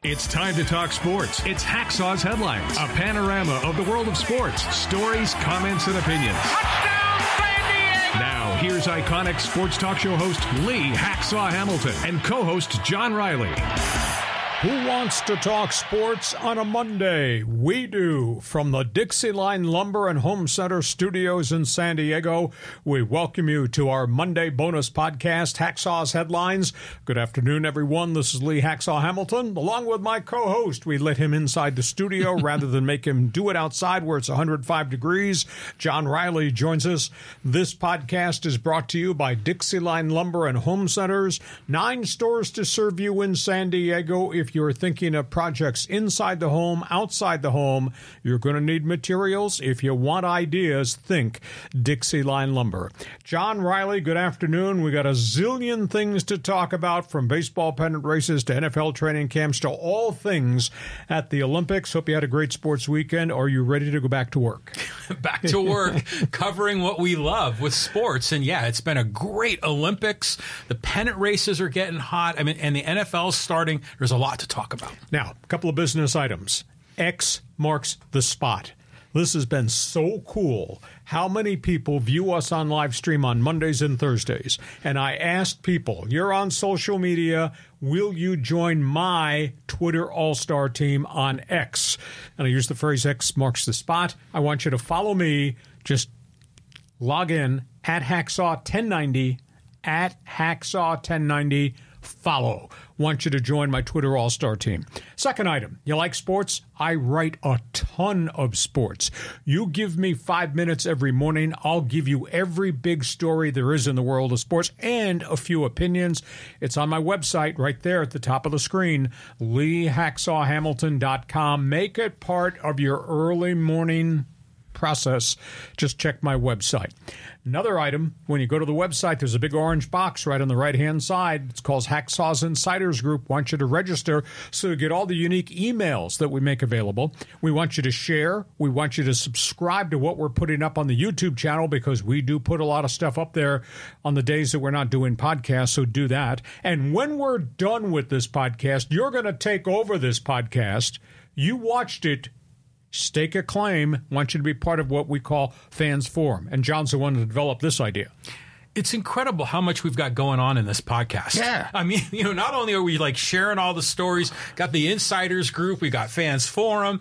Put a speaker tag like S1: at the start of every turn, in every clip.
S1: It's time to talk sports. It's Hacksaw's Headlines, a panorama of the world of sports, stories, comments, and opinions.
S2: Touchdown, San Diego!
S1: Now, here's iconic sports talk show host Lee Hacksaw Hamilton and co-host John Riley.
S3: Who wants to talk sports on a Monday? We do. From the DIXIELINE Lumber and Home Center studios in San Diego, we welcome you to our Monday bonus podcast, Hacksaw's Headlines. Good afternoon, everyone. This is Lee Hacksaw Hamilton. Along with my co-host, we let him inside the studio rather than make him do it outside where it's 105 degrees. John Riley joins us. This podcast is brought to you by DIXIELINE Lumber and Home Centers. 9 stores to serve you in San Diego. If you're thinking of projects inside the home, outside the home, you're going to need materials. If you want ideas, think DIXIELINE Lumber. John Riley, good afternoon. We got a zillion things to talk about, from baseball pennant races to NFL training camps to all things at the Olympics. Hope you had a great sports weekend. Are you ready to go back to work?
S4: Back to work, covering what we love with sports. And yeah, it's been a great Olympics. The pennant races are getting hot. I mean, and the NFL's starting. There's a lot to talk about.
S3: Now, a couple of business items. X marks the spot. This has been so cool. How many people view us on live stream on Mondays and Thursdays? And I asked people, you're on social media, will you join my Twitter All-Star team on X? And I use the phrase X marks the spot. I want you to follow me. Just log in at Hacksaw1090, at Hacksaw1090. Follow. Want you to join my Twitter All-Star team. Second item, you like sports? I write a ton of sports. You give me 5 minutes every morning, I'll give you every big story there is in the world of sports and a few opinions. It's on my website right there at the top of the screen, LeeHacksawHamilton.com. Make it part of your early morning process. Just check my website. Another item, when you go to the website, there's a big orange box right on the right-hand side. It's called Hacksaw's Insiders Group. Want you to register so you get all the unique emails that we make available. We want you to share. We want you to subscribe to what we're putting up on the YouTube channel, because we do put a lot of stuff up there on the days that we're not doing podcasts, so do that. And when we're done with this podcast, you're going to take over this podcast. You watched it. Stake a claim. Want you to be part of what we call Fans Forum. And John's the one who developed this idea.
S4: It's incredible how much we've got going on in this podcast.
S3: Yeah.
S4: I mean, not only are we like sharing all the stories, got the Insiders Group, we got Fans Forum,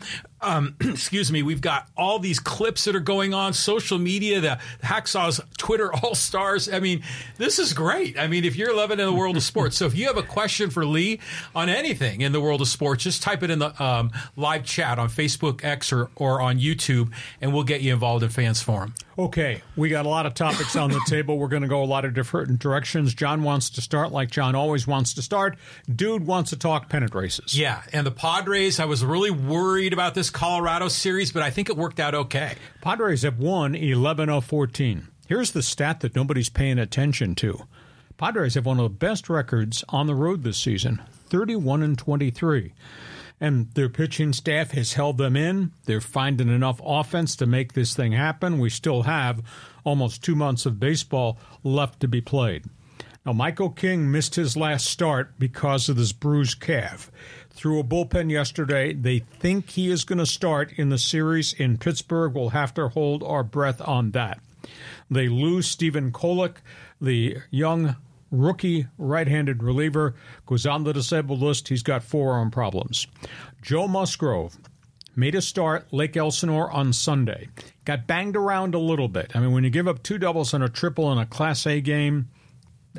S4: we've got all these clips that are going on, social media, the Hacksaw's Twitter All-Stars. I mean, this is great. I mean, if you're loving in the world of sports, so if you have a question for Lee on anything in the world of sports, just type it in the live chat on Facebook, X, or on YouTube, and we'll get you involved in Fans Forum.
S3: Okay, we got a lot of topics on the table. We're going to go a lot of different directions. John wants to start like John always wants to start. Dude wants to talk pennant races.
S4: Yeah, and the Padres, I was really worried about this Colorado series, but I think it worked out okay.
S3: Padres have won 11 of 14. Here's the stat that nobody's paying attention to. Padres have one of the best records on the road this season, 31-23. And their pitching staff has held them in. They're finding enough offense to make this thing happen. We still have almost 2 months of baseball left to be played. Now, Michael King missed his last start because of this bruised calf. Threw a bullpen yesterday. They think he is going to start in the series in Pittsburgh. We'll have to hold our breath on that. They lose Stephen Kolek, the young rookie right-handed reliever, goes on the disabled list. He's got forearm problems. Joe Musgrove made a start, Lake Elsinore, on Sunday. Got banged around a little bit. I mean, when you give up 2 doubles and a triple in a Class A game,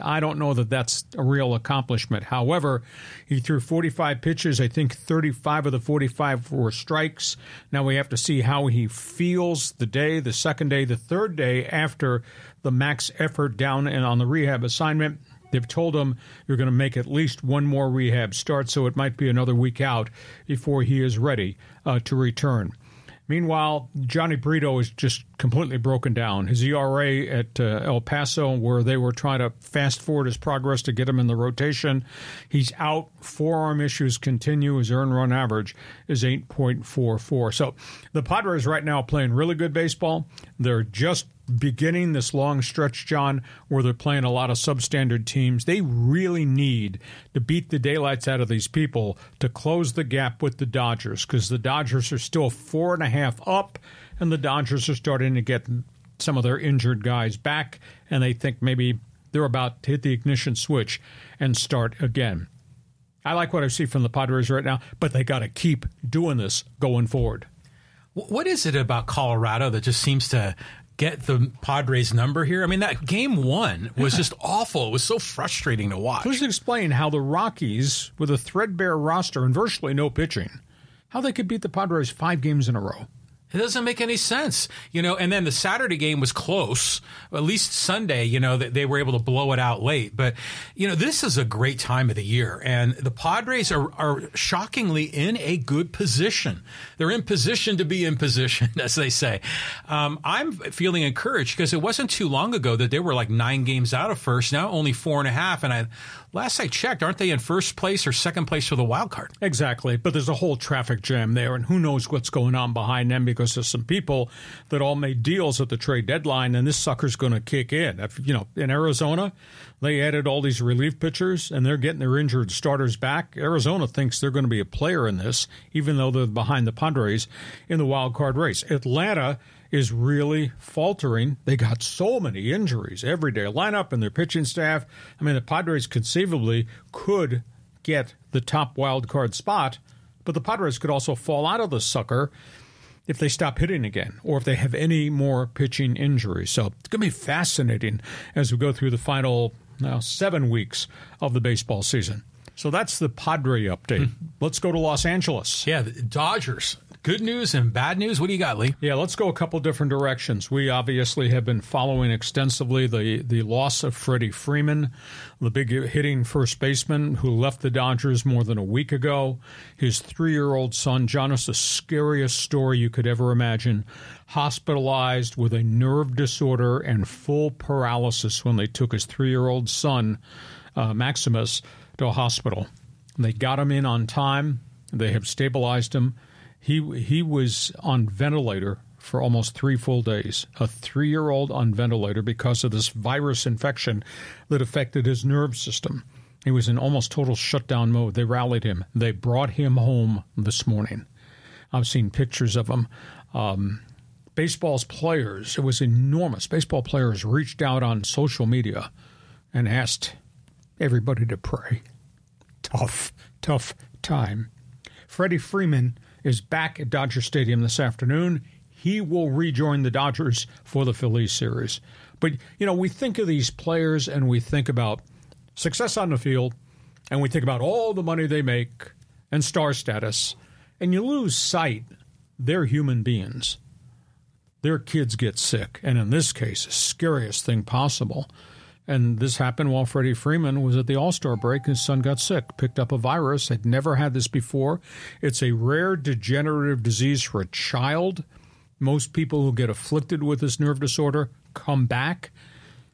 S3: I don't know that that's a real accomplishment. However, he threw 45 pitches. I think 35 of the 45 were strikes. Now we have to see how he feels the day, the second day, the third day after the max effort down and on the rehab assignment. They've told him you're going to make at least one more rehab start, so it might be another week out before he is ready to return. Meanwhile, Johnny Brito is just completely broken down. His ERA at El Paso, where they were trying to fast forward his progress to get him in the rotation, he's out. Forearm issues continue. His earned run average is 8.44. So the Padres right now playing really good baseball. They're just beginning this long stretch, John, where they're playing a lot of substandard teams. They really need to beat the daylights out of these people to close the gap with the Dodgers, because the Dodgers are still 4.5 up, and the Dodgers are starting to get some of their injured guys back, and they think maybe they're about to hit the ignition switch and start again. I like what I see from the Padres right now, but they got to keep doing this going forward.
S4: What is it about Colorado that just seems to get the Padres number here? I mean, that game 1 was just awful. It was so frustrating to watch.
S3: Please explain how the Rockies, with a threadbare roster and virtually no pitching, how they could beat the Padres 5 games in a row.
S4: It doesn't make any sense, and then the Saturday game was close. At least Sunday, they were able to blow it out late. But, this is a great time of the year, and the Padres are shockingly in a good position. They're in position to be in position, as they say. I'm feeling encouraged because it wasn't too long ago that they were like 9 games out of first, now only 4.5. And last I checked, aren't they in first place or second place for the wild card?
S3: Exactly, but there's a whole traffic jam there, and who knows what's going on behind them, because there's some people that all made deals at the trade deadline, and this sucker's going to kick in. In Arizona, they added all these relief pitchers, and they're getting their injured starters back. Arizona thinks they're going to be a player in this, even though they're behind the Padres in the wild card race. Atlanta is really faltering. They got so many injuries every day. Lineup and their pitching staff. I mean, the Padres conceivably could get the top wild card spot, but the Padres could also fall out of the sucker if they stop hitting again, or if they have any more pitching injuries. So it's going to be fascinating as we go through the final 7 weeks of the baseball season. So that's the Padre update. Let's go to Los Angeles.
S4: Yeah, the Dodgers. Good news and bad news. What do you got, Lee?
S3: Yeah, let's go a couple different directions. We obviously have been following extensively the loss of Freddie Freeman, the big hitting first baseman who left the Dodgers more than a week ago. His 3-year-old son, Jonas, the scariest story you could ever imagine, hospitalized with a nerve disorder and full paralysis when they took his 3-year-old son, Maximus, to a hospital. They got him in on time. They have stabilized him. He was on ventilator for almost 3 full days, a 3-year-old on ventilator because of this virus infection that affected his nerve system. He was in almost total shutdown mode. They rallied him. They brought him home this morning. I've seen pictures of him. Baseball's players, it was enormous. Baseball players reached out on social media and asked everybody to pray. Tough time. Freddie Freeman is back at Dodger Stadium this afternoon. He will rejoin the Dodgers for the Phillies series. But, we think of these players and we think about success on the field, and we think about all the money they make and star status, and you lose sight they're human beings. Their kids get sick, and in this case, the scariest thing possible. And this happened while Freddie Freeman was at the All-Star break. His son got sick, picked up a virus, had never had this before. It's a rare degenerative disease for a child. Most people who get afflicted with this nerve disorder come back.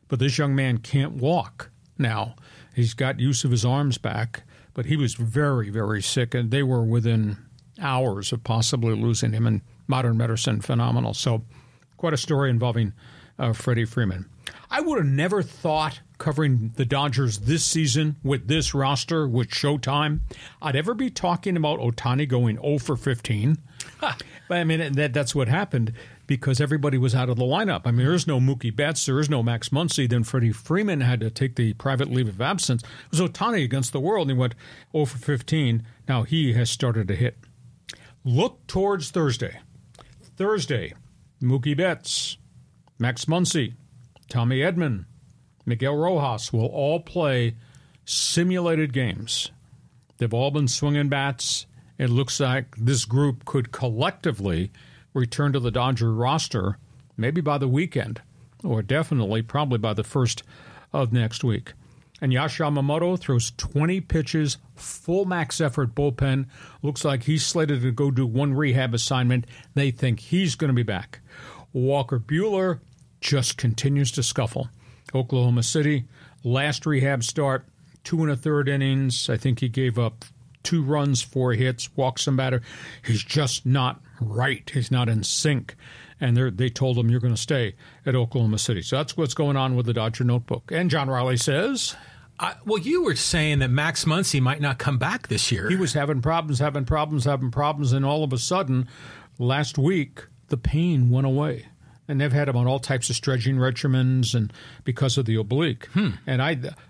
S3: But this young man can't walk now. He's got use of his arms back, but he was very, very sick, and they were within hours of possibly losing him. And modern medicine, phenomenal. So quite a story involving Freddie Freeman. I would have never thought, covering the Dodgers this season with this roster, with Showtime, I'd ever be talking about Ohtani going 0 for 15. But I mean, that's what happened because everybody was out of the lineup. I mean, there is no Mookie Betts, there is no Max Muncy. Then Freddie Freeman had to take the private leave of absence. It was Ohtani against the world, and he went 0 for 15. Now he has started to hit. Look towards Thursday. Mookie Betts, Max Muncy, Tommy Edman, Miguel Rojas will all play simulated games. They've all been swinging bats. It looks like this group could collectively return to the Dodger roster maybe by the weekend, or definitely probably by the first of next week. And Yoshi Yamamoto throws 20 pitches, full max effort bullpen. Looks like he's slated to go do one rehab assignment. They think he's going to be back. Walker Buehler just continues to scuffle. Oklahoma City, last rehab start, 2 1/3 innings. I think he gave up 2 runs, 4 hits, walked some batter. He's just not right. He's not in sync. and they told him you're going to stay at Oklahoma City. So that's what's going on with the Dodger notebook. And John Riley says...
S4: well, you were saying that Max Muncy might not come back this year.
S3: He was having problems, and all of a sudden, last week, the pain went away. And they've had him on all types of stretching regimens and because of the oblique. And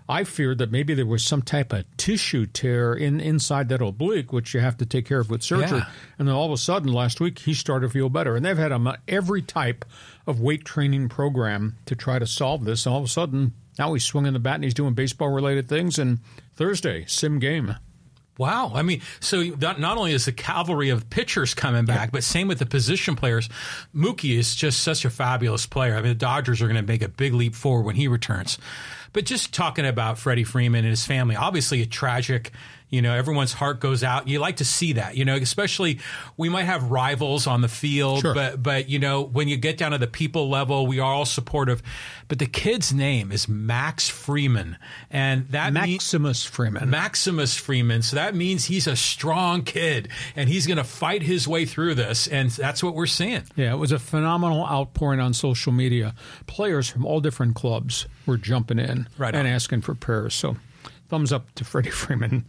S3: I feared that maybe there was some type of tissue tear inside that oblique, which you have to take care of with surgery. Yeah. And then all of a sudden, last week, he started to feel better. And they've had him on every type of weight training program to try to solve this. And all of a sudden, now he's swinging the bat and he's doing baseball-related things. And Thursday, sim game.
S4: Wow. I mean, so not only is the cavalry of pitchers coming back, but same with the position players. Mookie is just such a fabulous player. I mean, the Dodgers are going to make a big leap forward when he returns. But just talking about Freddie Freeman and his family, obviously a tragic, everyone's heart goes out. You like to see that, especially we might have rivals on the field,
S3: sure.
S4: but when you get down to the people level, we are all supportive. But the kid's name is Max Freeman, and that
S3: Maximus Freeman.
S4: Maximus Freeman. So that means he's a strong kid, and he's going to fight his way through this, and that's what we're seeing.
S3: Yeah, it was a phenomenal outpouring on social media. Players from all different clubs were jumping in and asking for prayers. So thumbs up to Freddie Freeman.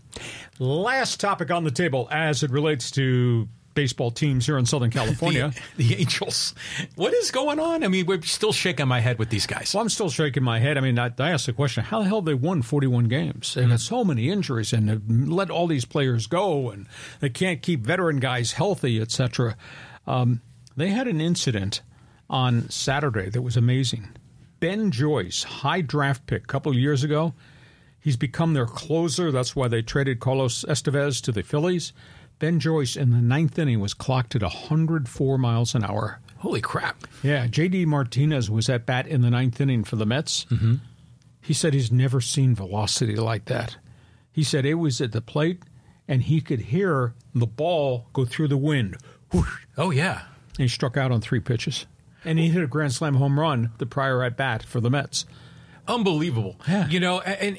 S3: Last topic on the table as it relates to baseball teams here in Southern California.
S4: The Angels. What is going on? I mean, we're still shaking my head with these guys.
S3: Well, I'm still shaking my head. I mean, I asked the question, how the hell they won 41 games? They've had so many injuries and have let all these players go, and they can't keep veteran guys healthy, etc. They had an incident on Saturday that was amazing. Ben Joyce, high draft pick a couple of years ago, he's become their closer. That's why they traded Carlos Estevez to the Phillies. Ben Joyce in the ninth inning was clocked at 104 miles an hour.
S4: Holy crap.
S3: Yeah, J.D. Martinez was at bat in the ninth inning for the Mets.
S4: Mm-hmm.
S3: He said he's never seen velocity like that. He said it was at the plate, and he could hear the ball go through the wind. Whoosh.
S4: Oh, yeah.
S3: And he struck out on 3 pitches. And he hit a grand slam home run the prior at bat for the Mets.
S4: Unbelievable.
S3: Yeah.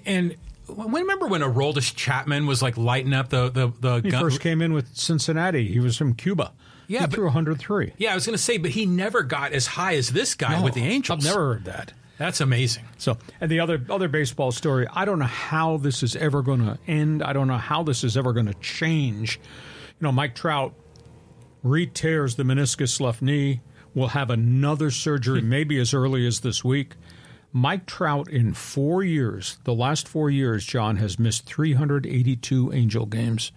S4: And remember when Aroldis Chapman was like lighting up the
S3: he
S4: gun?
S3: First came in with Cincinnati. He was from Cuba.
S4: Yeah,
S3: he threw 103.
S4: Yeah, I was going to say, but he never got as high as this guy with the Angels.
S3: I've never heard that.
S4: That's amazing.
S3: So, and the other baseball story, I don't know how this is ever going to end. I don't know how this is ever going to change. Mike Trout re-tears the meniscus left knee. Will have another surgery maybe as early as this week. Mike Trout in 4 years, the last 4 years, John, has missed 382 Angel games.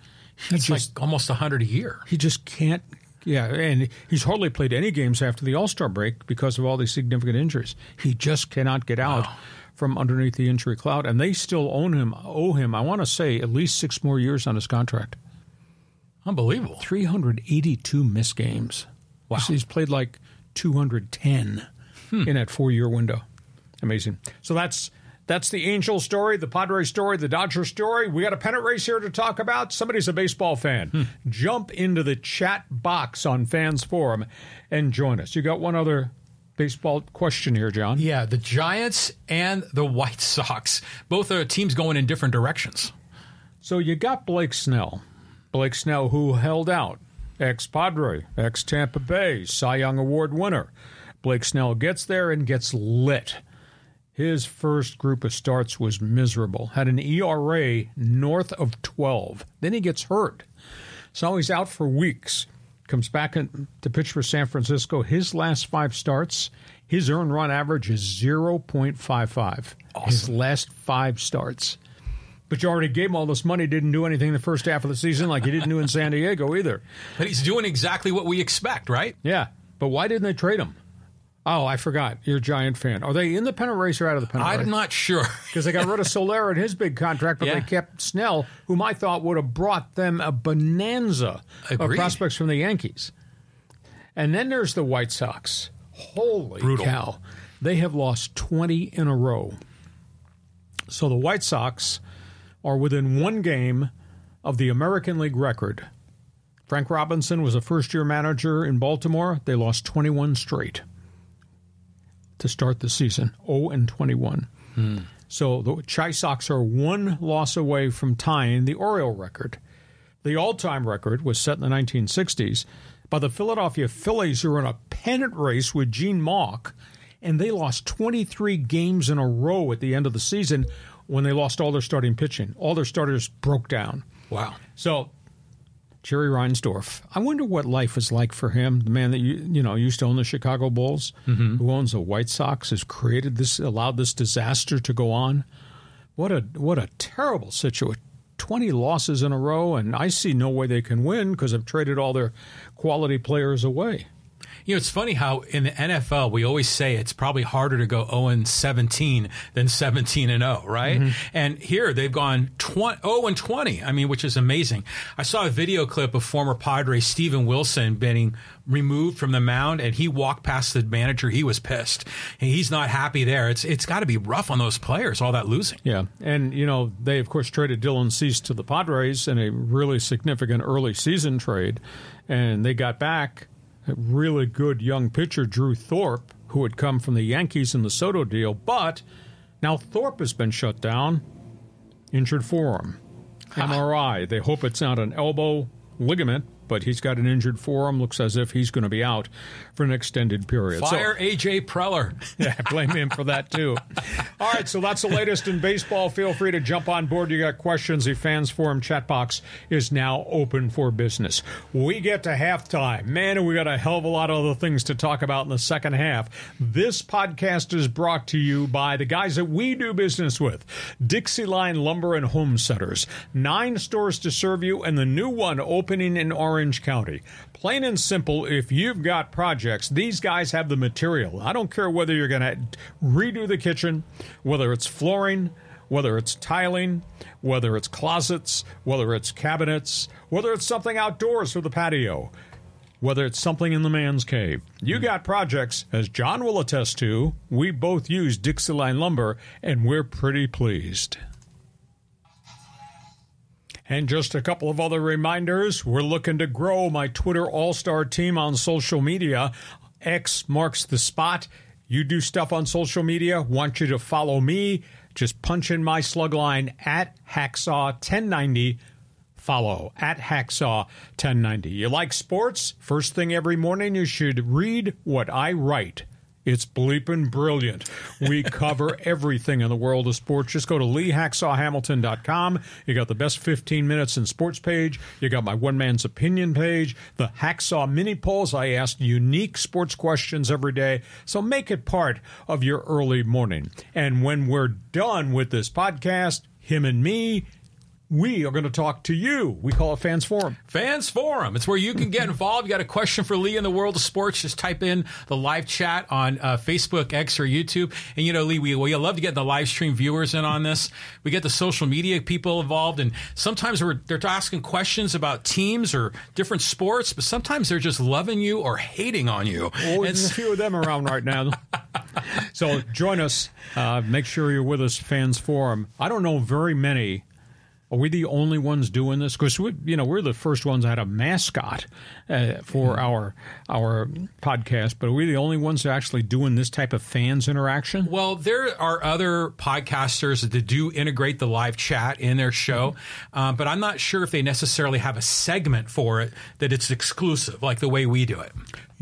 S4: That's like almost 100 a year.
S3: He just can't. Yeah, and he's hardly played any games after the All-Star break because of all these significant injuries. He just cannot get out from underneath the injury cloud, and they still owe him, I want to say, at least 6 more years on his contract.
S4: Unbelievable.
S3: 382 missed games. Wow. He's played like 210 in that 4-year window. Amazing. So that's the Angels story, the Padres story, the Dodgers story. We got a pennant race here to talk about. Somebody's a baseball fan. Jump into the chat box on Fans Forum and join us. You got one other baseball question here, John.
S4: Yeah, the Giants and the White Sox. Both are teams going in different directions.
S3: So you got Blake Snell. Blake Snell, who held out. Ex-Padre, ex-Tampa Bay, Cy Young Award winner. Blake Snell gets there and gets lit. His first group of starts was miserable. Had an ERA north of 12. Then he gets hurt. So he's out for weeks. Comes back to pitch for San Francisco. His last 5 starts, his earned run average is 0.55. Awesome. His last 5 starts. But you already gave him all this money, didn't do anything the first half of the season like he didn't do in San Diego either.
S4: But he's doing exactly what we expect, right?
S3: Yeah. But why didn't they trade him? Oh, I forgot. You're a Giant fan. Are they in the pennant race or out of the pennant race?
S4: I'm not sure.
S3: Because they got rid of Solera and his big contract, but they kept Snell, whom I thought would have brought them a bonanza of prospects from the Yankees. And then there's the White Sox. Holy cow. They have lost 20 in a row. So the White Sox are within 1 game of the American League record. Frank Robinson was a first-year manager in Baltimore. They lost 21 straight to start the season, 0-21. So the Chi Sox are 1 loss away from tying the Oriole record. The all-time record was set in the 1960s by the Philadelphia Phillies, who are in a pennant race with Gene Mauch, and they lost 23 games in a row at the end of the season when they lost all their starting pitching. All their starters broke down.
S4: Wow.
S3: So Jerry Reinsdorf, I wonder what life is like for him, the man that used to own the Chicago Bulls, who owns the White Sox, has created this, allowed this disaster to go on. What a terrible situation. 20 losses in a row, and I see no way they can win because they've traded all their quality players away.
S4: You know, it's funny how in the NFL we always say it's probably harder to go 0-17 than 17-0, right? And here they've gone 0-20. I mean, which is amazing. I saw a video clip of former Padres Steven Wilson being removed from the mound, and he walked past the manager. He was pissed, and he's not happy there. It's got to be rough on those players, all that losing.
S3: Yeah, and they of course traded Dylan Cease to the Padres in a really significant early season trade, and they got back a really good young pitcher, Drew Thorpe, who had come from the Yankees in the Soto deal. But now Thorpe has been shut down, injured forearm, MRI. They hope it's not an elbow ligament, but he's got an injured forearm. Looks as if he's going to be out for an extended period.
S4: Fire A.J. Preller.
S3: Yeah, blame him for that, too. All right, so that's the latest in baseball. Feel free to jump on board. You got questions. The Fans Forum chat box is now open for business. We get to halftime. Man, and we got a hell of a lot of other things to talk about in the second half. This podcast is brought to you by the guys that we do business with, DIXIELINE Lumber and Home Centers. 9 stores to serve you, and the new one opening in Orange County. Plain and simple, if you've got projects, these guys have the material. I don't care whether you're going to redo the kitchen, whether it's flooring, whether it's tiling, whether it's closets, whether it's cabinets, whether it's something outdoors for the patio, whether it's something in the man's cave. You got projects, as John will attest to. We both use DIXIELINE lumber, and we're pretty pleased. And just a couple of other reminders. We're looking to grow my Twitter all-star team on social media. X marks the spot. You do stuff on social media, want you to follow me. Just punch in my slug line at Hacksaw1090. Follow at Hacksaw1090. You like sports? First thing every morning, you should read what I write. It's bleeping brilliant. We cover everything in the world of sports. Just go to LeeHacksawHamilton.com. You got the best 15 minutes in sports page. You got my one man's opinion page. The Hacksaw mini polls. I ask unique sports questions every day. So make it part of your early morning. And when we're done with this podcast, him and me, we are going to talk to you. We call it Fans Forum.
S4: Fans Forum. It's where you can get involved. You got a question for Lee in the world of sports, just type in the live chat on Facebook, X, or YouTube. And, Lee, we love to get the live stream viewers in on this. We get the social media people involved, and sometimes they're asking questions about teams or different sports, but sometimes they're just loving you or hating on you.
S3: Oh, there's a few of them around right now. So join us. Make sure you're with us, Fans Forum. I don't know very many. Are we the only ones doing this? Because we're the first ones that had a mascot for our podcast, but are we the only ones that are actually doing this type of fans interaction?
S4: Well, there are other podcasters that do integrate the live chat in their show, but I'm not sure if they necessarily have a segment for it that it's exclusive, like the way we do it.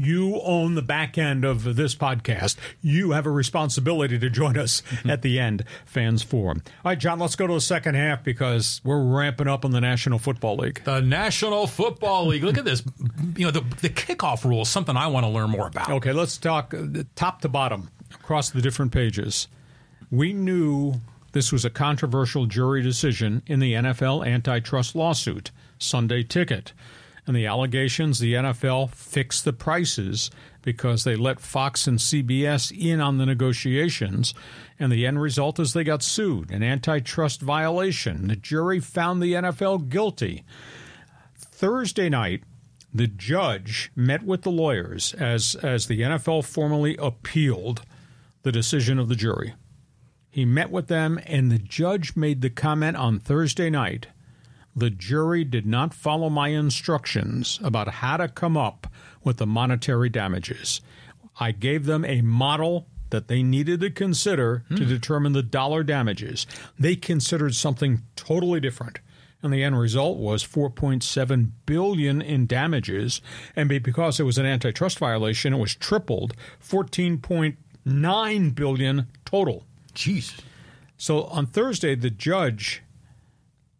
S3: You own the back end of this podcast. You have a responsibility to join us at the end, Fans Forum. All right, John, let's go to the second half because we're ramping up on the National Football League.
S4: The National Football League. Look at this. The kickoff rule is something I want to learn more about.
S3: Okay, let's talk top to bottom across the different pages. We knew this was a controversial jury decision in the NFL antitrust lawsuit, Sunday Ticket. And the allegations, the NFL fixed the prices because they let Fox and CBS in on the negotiations. And the end result is they got sued, an antitrust violation. The jury found the NFL guilty. Thursday night, the judge met with the lawyers as the NFL formally appealed the decision of the jury. He met with them, and the judge made the comment on Thursday night, the jury did not follow my instructions about how to come up with the monetary damages. I gave them a model that they needed to consider to determine the dollar damages. They considered something totally different. And the end result was $4.7 billion in damages. And because it was an antitrust violation, it was tripled, $14.9 billion total.
S4: Jeez.
S3: So on Thursday, the judge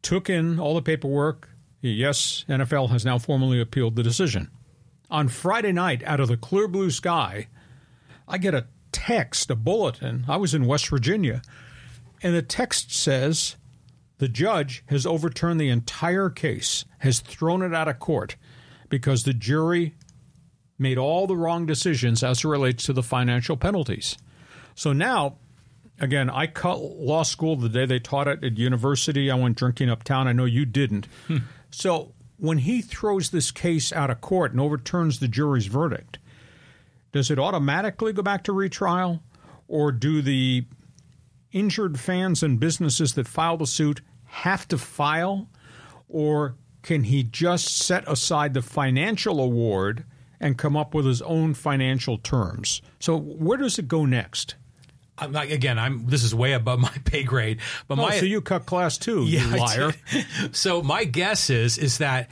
S3: took in all the paperwork. Yes, NFL has now formally appealed the decision. On Friday night, out of the clear blue sky, I get a text, a bulletin. I was in West Virginia, and the text says the judge has overturned the entire case, has thrown it out of court because the jury made all the wrong decisions as it relates to the financial penalties. So now, again, I cut law school the day they taught it at university. I went drinking uptown. I know you didn't. So when he throws this case out of court and overturns the jury's verdict, does it automatically go back to retrial, or do the injured fans and businesses that filed the suit have to file, or can he just set aside the financial award and come up with his own financial terms? So where does it go next?
S4: I'm not, again, this is way above my pay grade. But
S3: so you cut class too, you liar.
S4: So my guess is that,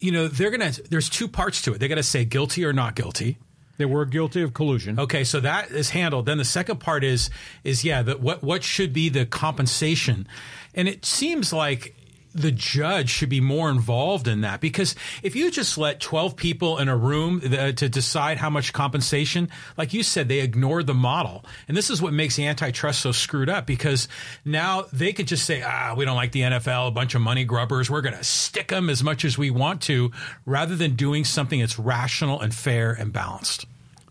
S4: there's two parts to it. They're going to say guilty or not guilty.
S3: They were guilty of collusion.
S4: Okay, so that is handled. Then the second part is what should be the compensation? And it seems like the judge should be more involved in that, because if you just let 12 people in a room to decide how much compensation, like you said, they ignored the model. And this is what makes the antitrust so screwed up, because now they could just say, we don't like the NFL, a bunch of money grubbers. We're going to stick them as much as we want to, rather than doing something that's rational and fair and balanced.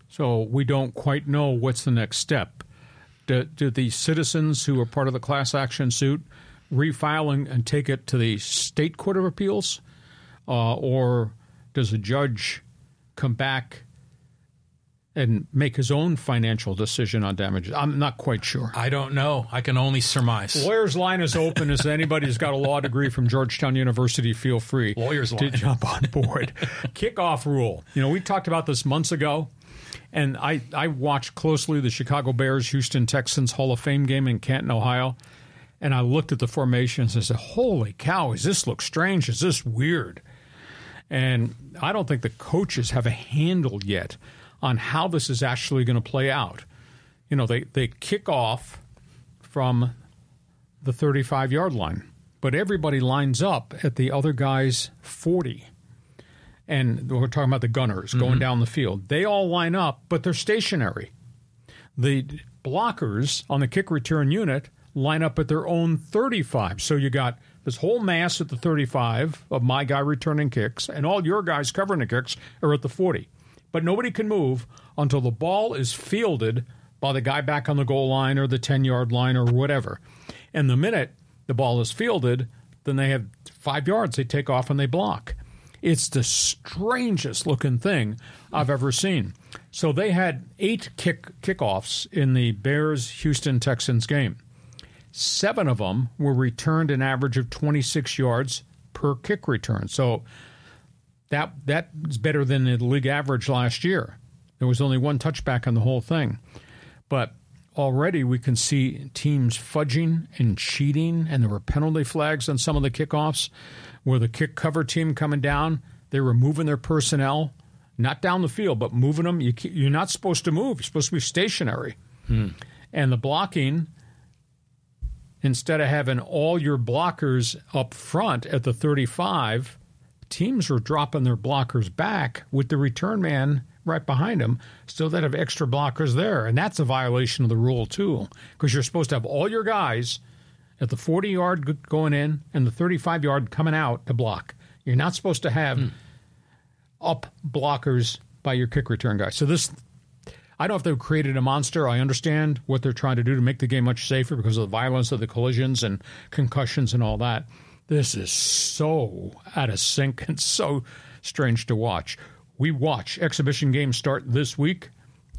S3: So we don't quite know what's the next step. Do the citizens who are part of the class action suit refile and take it to the state court of appeals, or does a judge come back and make his own financial decision on damages? I'm not quite sure.
S4: I don't know. I can only surmise.
S3: Lawyers' line is open. As anybody who's got a law degree from Georgetown University, feel free to jump on board. Kickoff rule. We talked about this months ago, and I watched closely the Chicago Bears-Houston Texans Hall of Fame game in Canton, Ohio. And I looked at the formations and said, holy cow, does this look strange? Is this weird? And I don't think the coaches have a handle yet on how this is actually going to play out. They kick off from the 35-yard line, but everybody lines up at the other guy's 40. And we're talking about the gunners going down the field. They all line up, but they're stationary. The blockers on the kick return unit line up at their own 35. So you got this whole mass at the 35 of my guy returning kicks, and all your guys covering the kicks are at the 40. But nobody can move until the ball is fielded by the guy back on the goal line or the 10-yard line or whatever. And the minute the ball is fielded, then they have 5 yards. They take off and they block. It's the strangest looking thing I've ever seen. So they had 8 kickoffs in the Bears-Houston Texans game. 7 of them were returned an average of 26 yards per kick return. So that is better than the league average last year. There was only 1 touchback on the whole thing. But already we can see teams fudging and cheating, and there were penalty flags on some of the kickoffs where the kick cover team coming down, they were moving their personnel, not down the field, but moving them. You're not supposed to move. You're supposed to be stationary. And the blocking, instead of having all your blockers up front at the 35, teams were dropping their blockers back with the return man right behind them, so they'd have extra blockers there. And that's a violation of the rule, too, because you're supposed to have all your guys at the 40-yard going in and the 35-yard coming out to block. You're not supposed to have up blockers by your kick return guys. So this, I don't know if they've created a monster. I understand what they're trying to do to make the game much safer because of the violence of the collisions and concussions and all that. This is so out of sync and so strange to watch. We watch exhibition games start this week.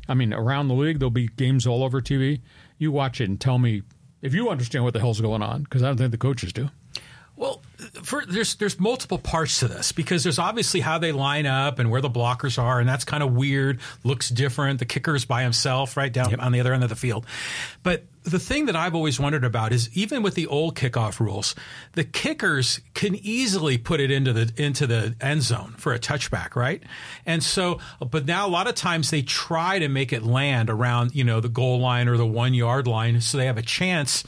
S3: I mean, around the league, there'll be games all over TV. You watch it and tell me if you understand what the hell's going on, because I don't think the coaches do.
S4: Well, there's multiple parts to this, because there's obviously how they line up and where the blockers are, and that's kind of weird, looks different. The kicker's by himself right down on the other end of the field. But the thing that I've always wondered about is, even with the old kickoff rules, the kickers can easily put it into the end zone for a touchback, right? And so, but now a lot of times they try to make it land around, the goal line or the 1 yard line, so they have a chance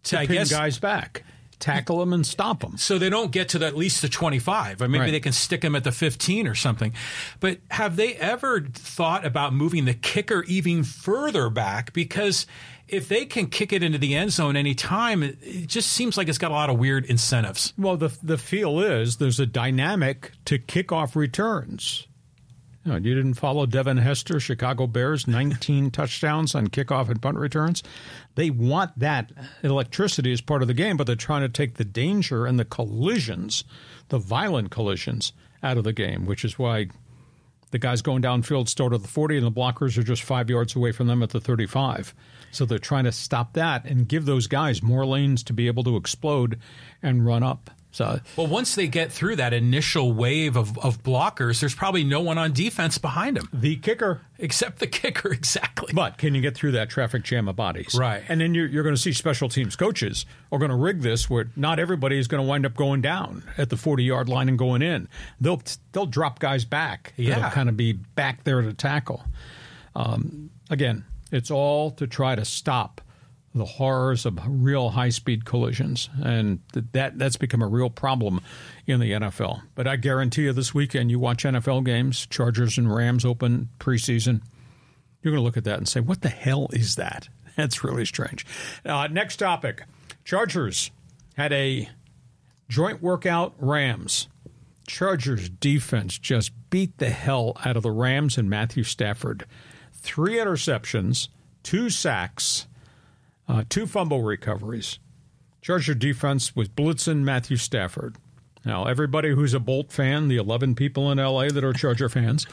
S4: to
S3: pin guys back, tackle them and stop them,
S4: so they don't get to at least the 25, or maybe they can stick them at the 15 or something. But have they ever thought about moving the kicker even further back? Because if they can kick it into the end zone any time, it just seems like it's got a lot of weird incentives.
S3: Well, the feel is there's a dynamic to kickoff returns. You didn't follow Devin Hester, Chicago Bears, 19 touchdowns on kickoff and punt returns. They want that electricity as part of the game, but they're trying to take the danger and the collisions, the violent collisions, out of the game, which is why the guys going downfield start at the 40 and the blockers are just 5 yards away from them at the 35. So they're trying to stop that and give those guys more lanes to be able to explode and run up. So,
S4: well, once they get through that initial wave of blockers, there's probably no one on defense behind them.
S3: The kicker.
S4: Except the kicker, exactly.
S3: But can you get through that traffic jam of bodies?
S4: Right.
S3: And then you're going to see special teams coaches are going to rig this where not everybody is going to wind up going down at the 40-yard line and going in. They'll drop guys back.
S4: Yeah.
S3: That'll kind of be back there to tackle. Again, it's all to try to stop the horrors of real high-speed collisions, and that's become a real problem in the NFL. But I guarantee you this weekend, you watch NFL games, Chargers and Rams open preseason, you're going to look at that and say, what the hell is that? That's really strange. Next topic. Chargers had a joint workout, Rams. Chargers defense just beat the hell out of the Rams and Matthew Stafford. 3 interceptions, 2 sacks, 2 fumble recoveries. Charger defense was blitzing Matthew Stafford. Now, everybody who's a Bolt fan, the 11 people in L.A. that are Charger fans,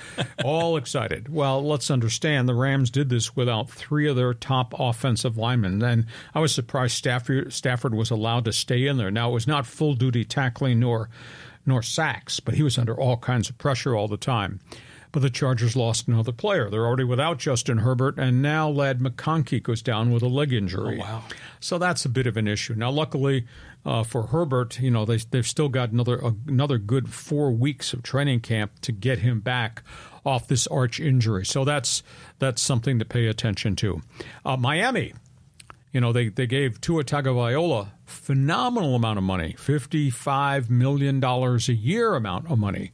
S3: all excited. Well, let's understand the Rams did this without 3 of their top offensive linemen. And I was surprised Stafford was allowed to stay in there. Now, it was not full-duty tackling nor sacks, but he was under all kinds of pressure all the time. But the Chargers lost another player. They're already without Justin Herbert, and now Ladd McConkey goes down with a leg injury.
S4: Oh, wow.
S3: So that's a bit of an issue. Now, luckily for Herbert, they've still got another good 4 weeks of training camp to get him back off this arch injury. So that's something to pay attention to. Miami, they gave Tua Tagovailoa phenomenal amount of money, $55 million a year amount of money,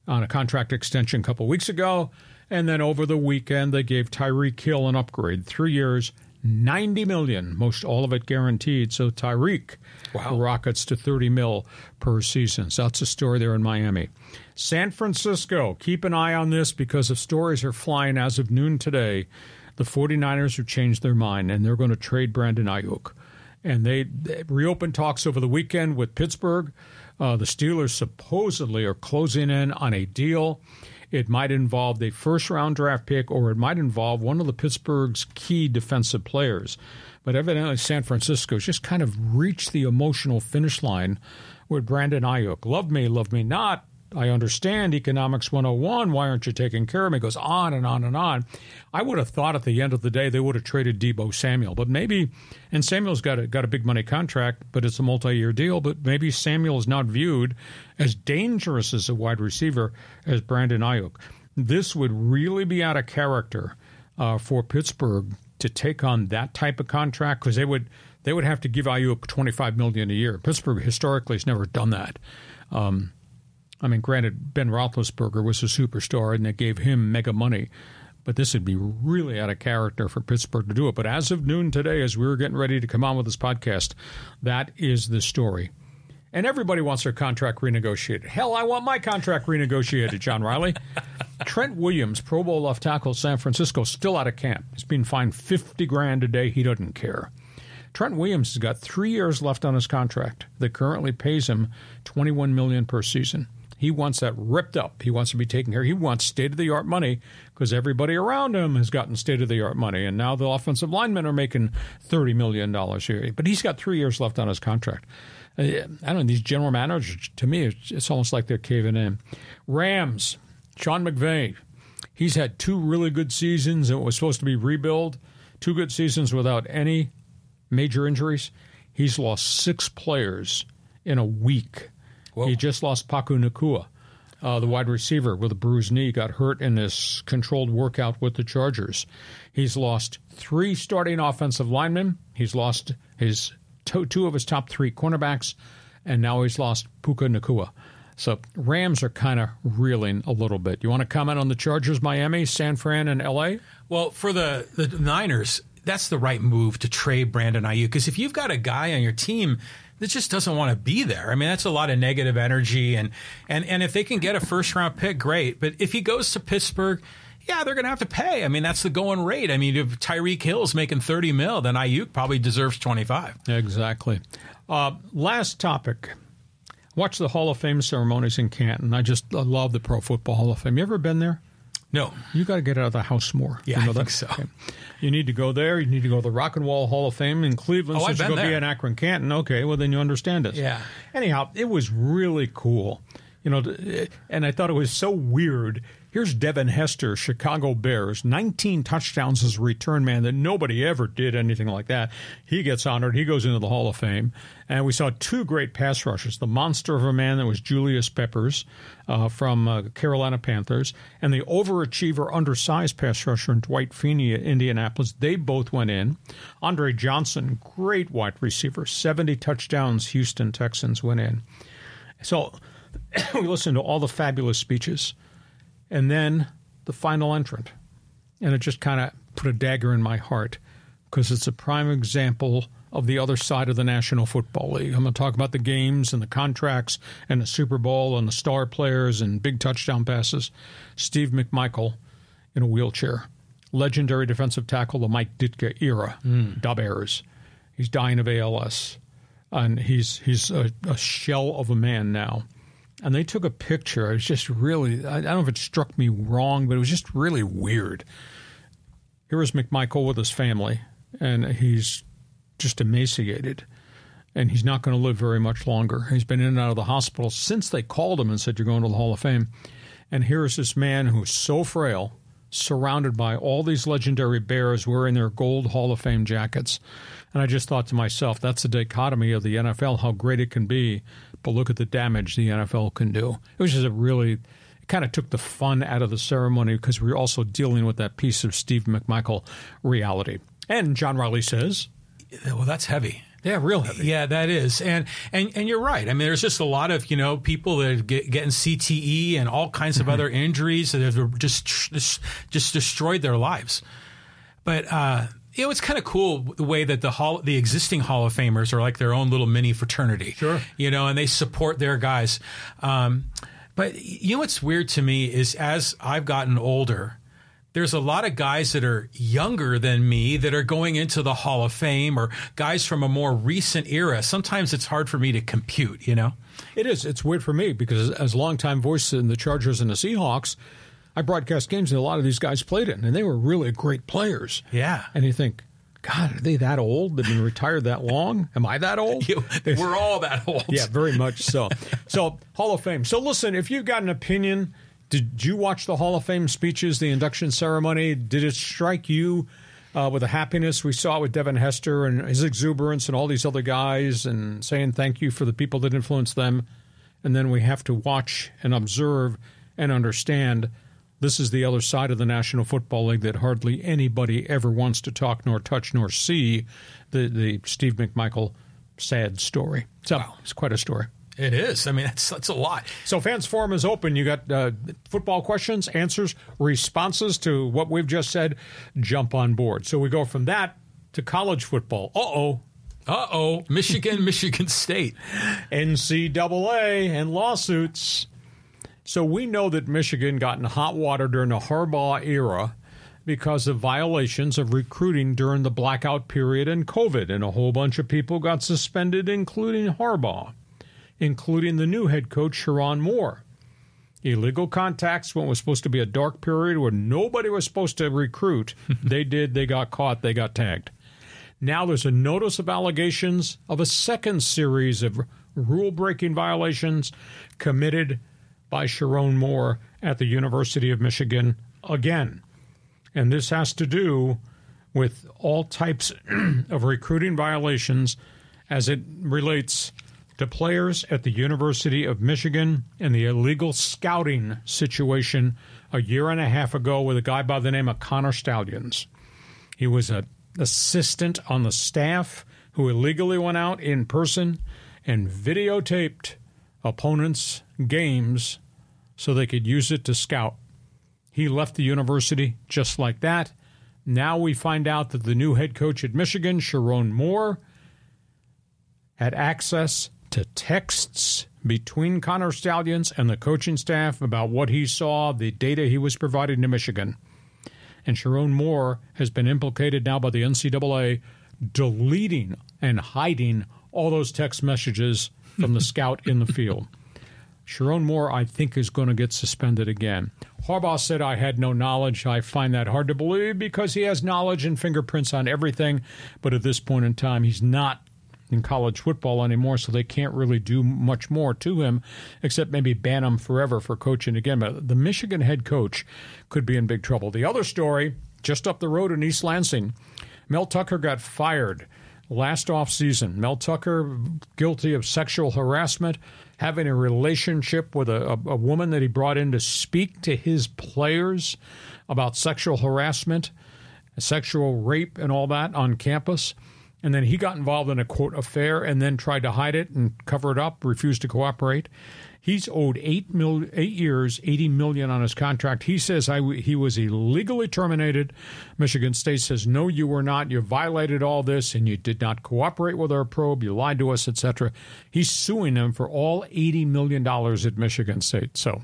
S3: on a contract extension a couple weeks ago. And then over the weekend, they gave Tyreek Hill an upgrade. 3 years, $90 million, most all of it guaranteed. So Tyreek rockets to $30 million per season. So that's a story there in Miami. San Francisco, keep an eye on this because the stories are flying as of noon today. The 49ers have changed their mind, and they're going to trade Brandon Ayuk. And they reopened talks over the weekend with Pittsburgh. The Steelers supposedly are closing in on a deal. It might involve the first-round draft pick, or it might involve one of the Pittsburgh's key defensive players. But evidently San Francisco's just kind of reached the emotional finish line with Brandon Ayuk. Love me not. I understand economics 101. Why aren't you taking care of me? It goes on and on and on. I would have thought at the end of the day they would have traded Deebo Samuel. But maybe, and Samuel's got a big money contract, but it's a multi-year deal. But maybe Samuel is not viewed as dangerous as a wide receiver as Brandon Ayuk. This would really be out of character for Pittsburgh to take on that type of contract, because they would have to give Ayuk $25 million a year. Pittsburgh historically has never done that. Granted, Ben Roethlisberger was a superstar, and they gave him mega money. But this would be really out of character for Pittsburgh to do it. But as of noon today, as we were getting ready to come on with this podcast, that is the story. And everybody wants their contract renegotiated. Hell, I want my contract renegotiated, John Riley. Trent Williams, Pro Bowl left tackle, San Francisco, still out of camp. He's being fined $50,000 a day. He doesn't care. Trent Williams has got 3 years left on his contract that currently pays him $21 million per season. He wants that ripped up. He wants to be taken care of. He wants state-of-the-art money because everybody around him has gotten state-of-the-art money, and now the offensive linemen are making $30 million a year. But he's got 3 years left on his contract. I don't know, these general managers, to me, it's almost like they're caving in. Rams, Sean McVay, he's had 2 really good seasons and it was supposed to be rebuild. 2 good seasons without any major injuries. He's lost 6 players in a week. Whoa. He just lost Paku Nakua, the wide receiver with a bruised knee, got hurt in this controlled workout with the Chargers. He's lost 3 starting offensive linemen. He's lost his 2 of his top 3 cornerbacks, and now he's lost Puka Nakua. So Rams are kind of reeling a little bit. You want to comment on the Chargers, Miami, San Fran, and L.A.?
S4: Well, for the Niners, that's the right move to trade Brandon Ayuk, because if you've got a guy on your team that just doesn't want to be there, I mean, that's a lot of negative energy, and if they can get a first-round pick, great. But if he goes to Pittsburgh, yeah, they're going to have to pay. I mean, that's the going rate. I mean, if Tyreek Hill's making $30 million, then Ayuk probably deserves $25.
S3: Exactly. Last topic. Watch the Hall of Fame ceremonies in Canton. I love the Pro Football Hall of Fame. You ever been there?
S4: No.
S3: You got to get out of the house more.
S4: Yeah,
S3: you know
S4: I think so.
S3: Okay. You need to go there. You need to go to the Rock and Roll Hall of Fame in Cleveland.
S4: Oh,
S3: since
S4: I've
S3: you're
S4: been
S3: going to
S4: there.
S3: be in Akron, Canton. Okay, well, then you understand it.
S4: Yeah.
S3: Anyhow, it was really cool. You know, and I thought it was so weird. Here's Devin Hester, Chicago Bears, 19 touchdowns as a return man that nobody ever did anything like that. He gets honored. He goes into the Hall of Fame. And we saw 2 great pass rushers, the monster of a man that was Julius Peppers from Carolina Panthers, and the overachiever, undersized pass rusher Dwight Feeney at Indianapolis. They both went in. Andre Johnson, great wide receiver, 70 touchdowns, Houston Texans went in. So we listened to all the fabulous speeches. And then the final entrant. And it just kind of put a dagger in my heart because it's a prime example of the other side of the National Football League. I'm going to talk about the games and the contracts and the Super Bowl and the star players and big touchdown passes. Steve McMichael in a wheelchair. Legendary defensive tackle, the Mike Ditka era. Da Bears. He's dying of ALS. And he's a shell of a man now. And they took a picture. It was just really, I don't know if it struck me wrong, but it was just really weird. Here is McMichael with his family, and he's just emaciated. And he's not going to live very much longer. He's been in and out of the hospital since they called him and said, you're going to the Hall of Fame. And here's this man who's so frail, surrounded by all these legendary Bears wearing their gold Hall of Fame jackets. And I just thought to myself, that's the dichotomy of the NFL, how great it can be, but look at the damage the NFL can do. It was just it kind of took the fun out of the ceremony because we were also dealing with that piece of Steve McMichael reality. And John Riley says,
S4: well, that's heavy.
S3: Yeah, real heavy.
S4: Yeah, that is. And you're right. I mean, there's just a lot of, people that are getting CTE and all kinds of other injuries that have just destroyed their lives. But, it's kind of cool the way that the existing Hall of Famers are like their own little mini fraternity.
S3: Sure.
S4: And they support their guys. But what's weird to me is as I've gotten older, there's a lot of guys that are younger than me that are going into the Hall of Fame or guys from a more recent era. Sometimes it's hard for me to compute,
S3: It is. It's weird for me because as longtime voice in the Chargers and the Seahawks, I broadcast games that a lot of these guys played in, and they were really great players.
S4: Yeah.
S3: And you think, God, are they that old? They've been retired that long? Am I that old?
S4: We're all that old.
S3: Yeah, very much so. So, Hall of Fame. So, listen, if you've got an opinion, did you watch the Hall of Fame speeches, the induction ceremony? Did it strike you with the happiness we saw with Devin Hester and his exuberance and all these other guys and saying thank you for the people that influenced them? And then we have to watch and observe and understand this is the other side of the National Football League that hardly anybody ever wants to talk nor touch nor see, the Steve McMichael sad story. So It's quite a story.
S4: It is. I mean, that's a lot.
S3: So Fans Forum is open. You got football questions, answers, responses to what we've just said. Jump on board. So we go from that to college football.
S4: Michigan State.
S3: NCAA and lawsuits. So we know that Michigan got in hot water during the Harbaugh era because of violations of recruiting during the blackout period and COVID, and a whole bunch of people got suspended, including Harbaugh, including the new head coach, Sharon Moore. Illegal contacts when it was supposed to be a dark period where nobody was supposed to recruit. They did. They got caught. They got tagged. Now there's a notice of allegations of a second series of rule-breaking violations committed by Sharon Moore at the University of Michigan again. And this has to do with all types of recruiting violations as it relates to players at the University of Michigan and the illegal scouting situation a year and a half ago with a guy by the name of Connor Stallions. He was an assistant on the staff who illegally went out in person and videotaped opponents' games so they could use it to scout. He left the university just like that. Now we find out that the new head coach at Michigan, Sharon Moore, had access to texts between Connor Stallions and the coaching staff about what he saw, the data he was providing to Michigan. And Sharon Moore has been implicated now by the NCAA deleting and hiding all those text messages from the scout in the field. Sharon Moore, I think, is going to get suspended again. Harbaugh said, I had no knowledge. I find that hard to believe because he has knowledge and fingerprints on everything. But at this point in time, he's not in college football anymore, so they can't really do much more to him except maybe ban him forever for coaching again. But the Michigan head coach could be in big trouble. The other story, just up the road in East Lansing, Mel Tucker got fired last offseason. Mel Tucker, guilty of sexual harassment, having a relationship with a woman that he brought in to speak to his players about sexual harassment, sexual rape, and all that on campus. And then he got involved in a, quote, affair and then tried to hide it and cover it up, refused to cooperate. He's owed 8 years, $80 million on his contract. He says he was illegally terminated. Michigan State says, no, you were not. You violated all this, and you did not cooperate with our probe. You lied to us, etc. He's suing them for all $80 million at Michigan State. So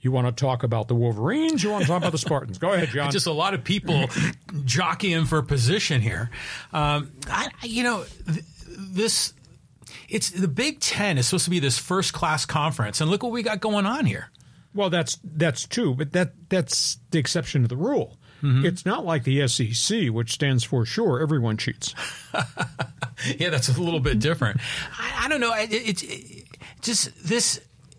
S3: you want to talk about the Wolverines? You want to talk about the Spartans? Go ahead, John.
S4: Just a lot of people jockeying for position here. It's the Big Ten is supposed to be this first-class conference, and look what we got going on here.
S3: Well, that's true, but that's the exception to the rule. Mm-hmm. It's not like the SEC, which stands for sure everyone cheats.
S4: Yeah, that's a little bit different. I don't know.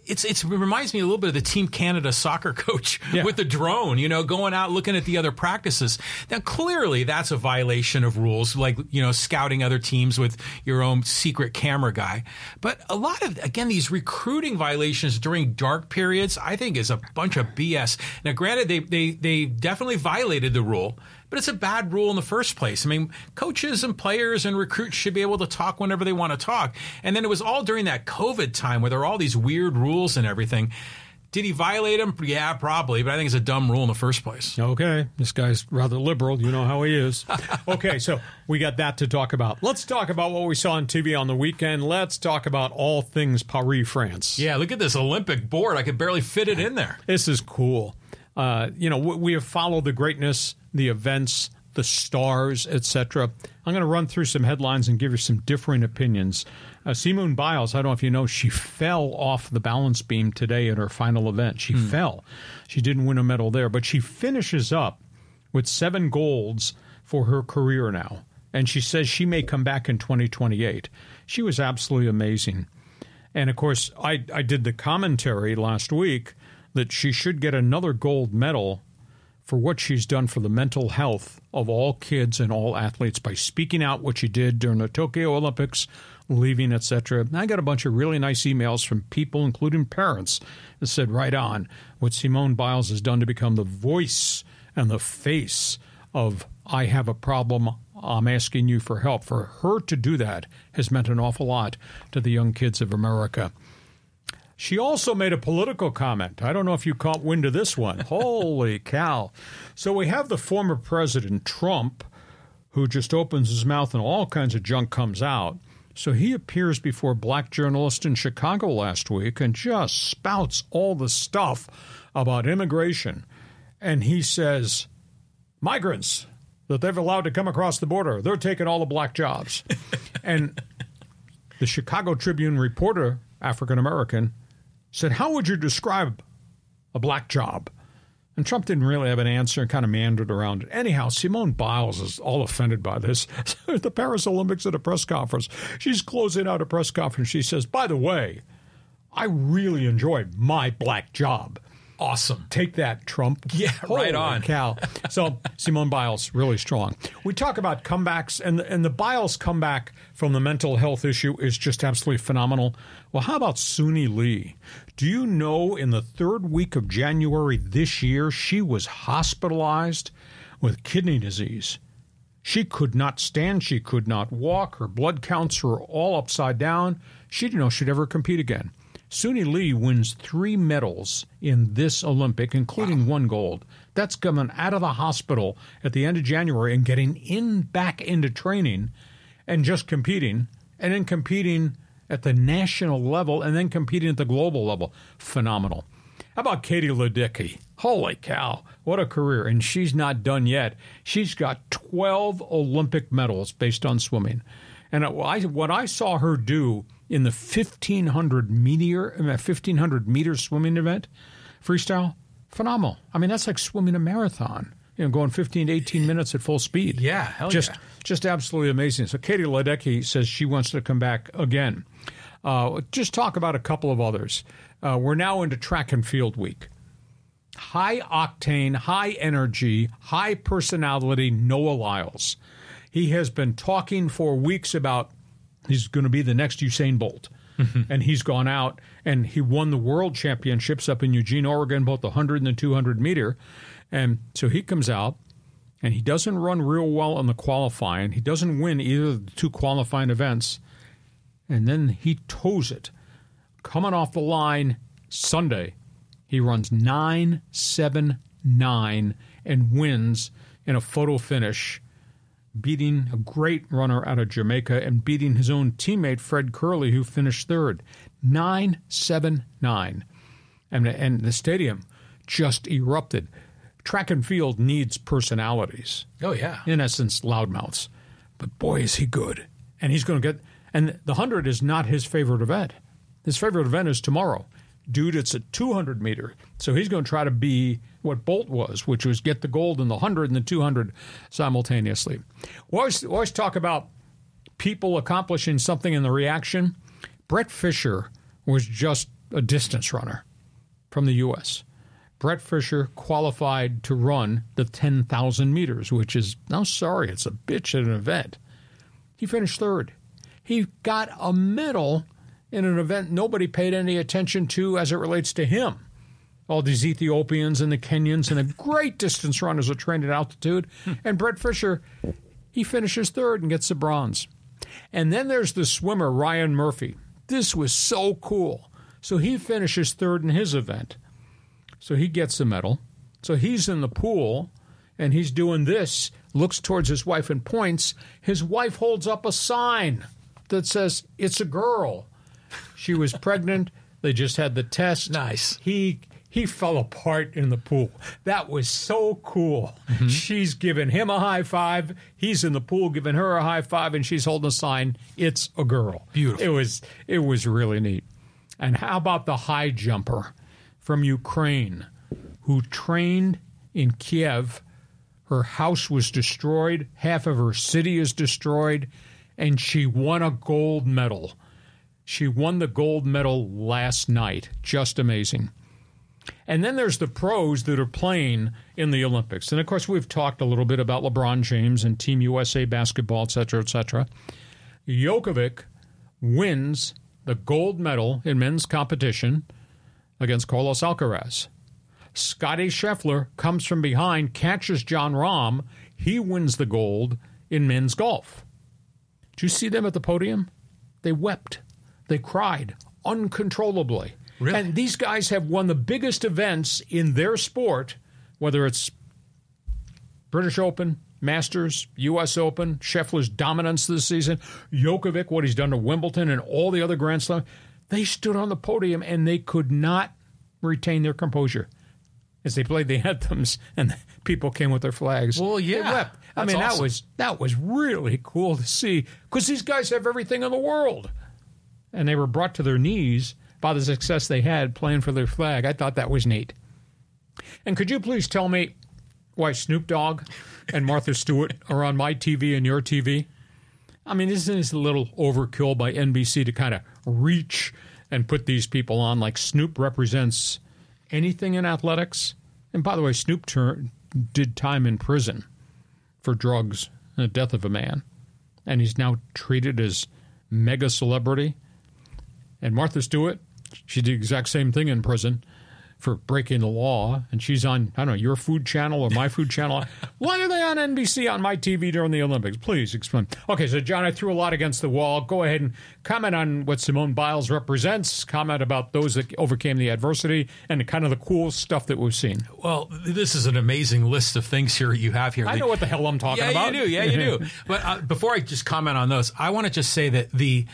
S4: It reminds me a little bit of the Team Canada soccer coach with the drone, going out looking at the other practices. Now, clearly that's a violation of rules, like, scouting other teams with your own secret camera guy. But a lot of, again, these recruiting violations during dark periods, I think is a bunch of BS. Now, granted, they definitely violated the rule, but it's a bad rule in the first place. I mean, coaches and players and recruits should be able to talk whenever they want to talk. And then it was all during that COVID time where there were all these weird rules and everything. Did he violate them? Yeah, probably, but I think it's a dumb rule in the first place.
S3: Okay, this guy's rather liberal. You know how he is. Okay, so we got that to talk about. Let's talk about what we saw on TV on the weekend. Let's talk about all things Paris, France.
S4: Yeah, look at this Olympic board. I could barely fit it in there.
S3: This is cool. We have followed the greatness, the events, the stars, etc. I'm going to run through some headlines and give you some differing opinions. Simone Biles, I don't know if you know, she fell off the balance beam today at her final event. She fell. She didn't win a medal there, but she finishes up with 7 golds for her career now. And she says she may come back in 2028. She was absolutely amazing. And, of course, I did the commentary last week that she should get another gold medal for what she's done for the mental health of all kids and all athletes by speaking out what she did during the Tokyo Olympics, leaving, etc. I got a bunch of really nice emails from people, including parents, that said, right on, what Simone Biles has done to become the voice and the face of, I have a problem, I'm asking you for help. For her to do that has meant an awful lot to the young kids of America. She also made a political comment. I don't know if you caught wind of this one. Holy cow. So we have the former President Trump, who just opens his mouth and all kinds of junk comes out. So he appears before black journalists in Chicago last week and just spouts all the stuff about immigration. And he says, migrants that they've allowed to come across the border, they're taking all the black jobs. And the Chicago Tribune reporter, African-American, said, how would you describe a black job? And Trump didn't really have an answer and kind of meandered around it. Anyhow, Simone Biles is all offended by this. The Paris Olympics at a press conference. She's closing out a press conference. She says, by the way, I really enjoyed my black job.
S4: Awesome.
S3: Take that, Trump.
S4: Yeah, right on.
S3: Cow. So Simone Biles, really strong. We talk about comebacks, and the Biles comeback from the mental health issue is just absolutely phenomenal. Well, how about SUNI Lee? Do you know in the third week of January this year, she was hospitalized with kidney disease. She could not stand. She could not walk. Her blood counts were all upside down. She didn't know she'd ever compete again. SUNI Lee wins 3 medals in this Olympic, including 1 gold. That's coming out of the hospital at the end of January and getting back into training and just competing, and then competing at the national level and then competing at the global level. Phenomenal. How about Katie Ledecky? Holy cow, what a career. And she's not done yet. She's got 12 Olympic medals based on swimming. And what I saw her do in the 1,500 meter swimming event, freestyle, phenomenal. I mean, that's like swimming a marathon, going 15 to 18 minutes at full speed.
S4: Yeah, hell
S3: Just absolutely amazing. So Katie Ledecky says she wants to come back again. Just talk about a couple of others. We're now into track and field week. High octane, high energy, high personality Noah Lyles. He has been talking for weeks about he's going to be the next Usain Bolt. And he's gone out and he won the world championships up in Eugene, Oregon, both the 100 and the 200 meter. And so he comes out and he doesn't run real well on the qualifying. He doesn't win either of the 2 qualifying events. And then he toes it. Coming off the line Sunday, he runs 9.79 and wins in a photo finish, beating a great runner out of Jamaica and beating his own teammate, Fred Curley, who finished 3rd. 9.79. And the stadium just erupted. Track and field needs personalities.
S4: Oh, yeah.
S3: In essence, loudmouths. But boy, is he good. And he's going to get... And the 100 is not his favorite event. His favorite event is tomorrow. Dude, it's a 200 meter. So he's going to try to be what Bolt was, which was get the gold in the 100 and the 200 simultaneously. We always talk about people accomplishing something in the reaction. Brett Fisher was just a distance runner from the U.S. Brett Fisher qualified to run the 10,000 meters, which is, it's a bitch at an event. He finished 3rd. He got a medal in an event nobody paid any attention to as it relates to him. All these Ethiopians and the Kenyans and the great distance runners are trained at altitude. And Brett Fisher, he finishes 3rd and gets the bronze. And then there's the swimmer, Ryan Murphy. This was so cool. So he finishes 3rd in his event. So he gets the medal. So he's in the pool, and he's doing this, looks towards his wife and points. His wife holds up a sign that says, "It's a girl." She was pregnant. They just had the test.
S4: Nice.
S3: He fell apart in the pool. That was so cool. Mm-hmm. She's giving him a high five. He's in the pool giving her a high five, and she's holding a sign, "It's a girl."
S4: Beautiful.
S3: It was really neat. And how about the high jumper from Ukraine who trained in Kiev? Her house was destroyed. Half of her city is destroyed. And she won a gold medal. She won the gold medal last night. Just amazing. And then there's the pros that are playing in the Olympics. And, of course, we've talked a little bit about LeBron James and Team USA basketball, et cetera, et cetera. Djokovic wins the gold medal in men's competition against Carlos Alcaraz. Scottie Scheffler comes from behind, catches John Rahm. He wins the gold in men's golf. Did you see them at the podium? They wept. They cried uncontrollably.
S4: Really?
S3: And these guys have won the biggest events in their sport, whether it's British Open, Masters, U.S. Open, Scheffler's dominance this season, Djokovic, what he's done to Wimbledon and all the other Grand Slams. They stood on the podium and they could not retain their composure as they played the anthems and people came with their flags.
S4: Well, yeah.
S3: They wept. I mean, awesome. that was really cool to see because these guys have everything in the world. And they were brought to their knees by the success they had playing for their flag. I thought that was neat. And could you please tell me why Snoop Dogg and Martha Stewart are on my TV and your TV? I mean, isn't this a little overkill by NBC to kind of reach and put these people on like Snoop represents anything in athletics? And by the way, Snoop did time in prison for drugs and the death of a man. And he's now treated as mega celebrity. And Martha Stewart, she did the exact same thing in prison for breaking the law, and she's on, I don't know, your food channel or my food channel. Why are they on NBC on my TV during the Olympics? Please explain. Okay, so John, I threw a lot against the wall. Go ahead and comment on what Simone Biles represents, comment about those that overcame the adversity, and kind of the cool stuff that we've seen.
S4: Well, this is an amazing list of things here you have here.
S3: I know what the hell I'm talking about.
S4: Yeah, you do. But before I just comment on those, I want to just say that the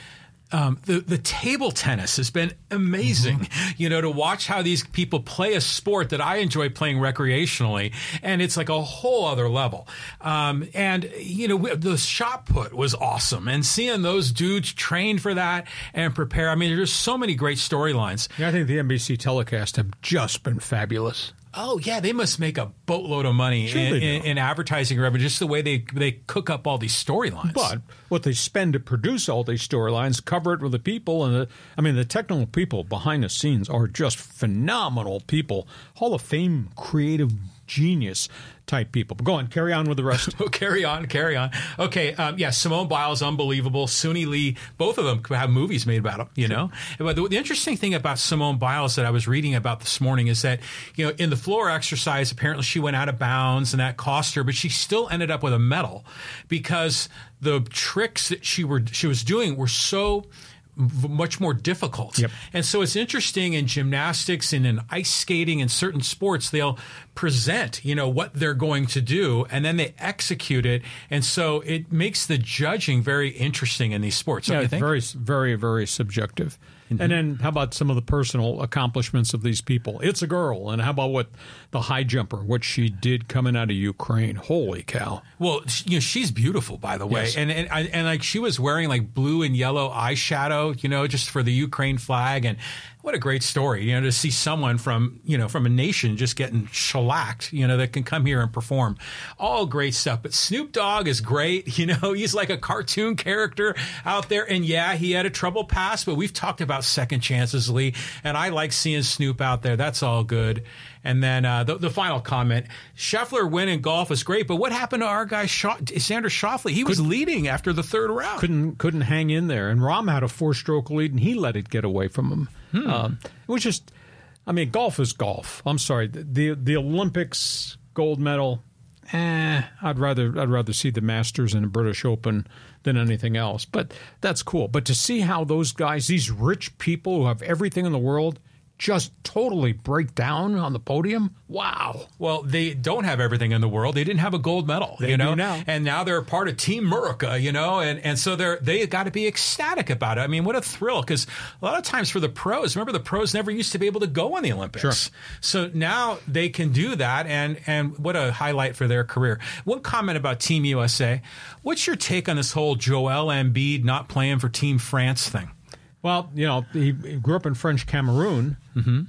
S4: table tennis has been amazing, to watch how these people play a sport that I enjoy playing recreationally. And it's like a whole other level. The shot put was awesome. And seeing those dudes train for that and prepare. I mean, there's so many great storylines.
S3: Yeah, I think the NBC telecasts have just been fabulous.
S4: Oh, yeah, they must make a boatload of money in advertising revenue, just the way they cook up all these storylines.
S3: But what they spend to produce all these storylines, cover it with the people, and the technical people behind the scenes are just phenomenal people. Hall of Fame creative genius type people. But go on, carry on with the rest.
S4: Carry on. Okay, Simone Biles, unbelievable. SUNI Lee, both of them have movies made about them, But the interesting thing about Simone Biles that I was reading about this morning is that, in the floor exercise, apparently she went out of bounds and that cost her, but she still ended up with a medal because the tricks that she was doing were so much more difficult.
S3: Yep.
S4: And so it's interesting in gymnastics and in ice skating and certain sports, they'll present, what they're going to do, and then they execute it. And so it makes the judging very interesting in these sports. Don't you think?
S3: Very, very, very subjective. Mm-hmm. And then how about some of the personal accomplishments of these people? It's a girl. And how about what the high jumper, what she did coming out of Ukraine? Holy cow.
S4: Well, she's beautiful, by the way.
S3: Yes.
S4: And like she was wearing like blue and yellow eyeshadow, just for the Ukraine flag. And what a great story, to see someone from a nation just getting shellacked, that can come here and perform. All great stuff. But Snoop Dogg is great. He's like a cartoon character out there. And yeah, he had a troubled past, but we've talked about second chances, Lee. And I like seeing Snoop out there. That's all good. And then the final comment, Scheffler win in golf was great, but what happened to our guy, Xander Schauffele? He was leading after the third round.
S3: Couldn't hang in there. And Rahm had a 4-stroke lead, and he let it get away from him. It was just, golf is golf. I'm sorry. The Olympics gold medal, I'd rather see the Masters and the British Open than anything else. But that's cool. But to see how those guys, these rich people who have everything in the world, just totally break down on the podium. Wow.
S4: Well, they don't have everything in the world. They didn't have a gold medal,
S3: They do now.
S4: And now they're part of Team America, and so they got to be ecstatic about it. What a thrill, because a lot of times for the pros, remember the pros never used to be able to go in the Olympics.
S3: Sure.
S4: So now they can do that, and what a highlight for their career. One comment about Team USA. What's your take on this whole Joel Embiid not playing for Team France thing?
S3: Well, he grew up in French Cameroon,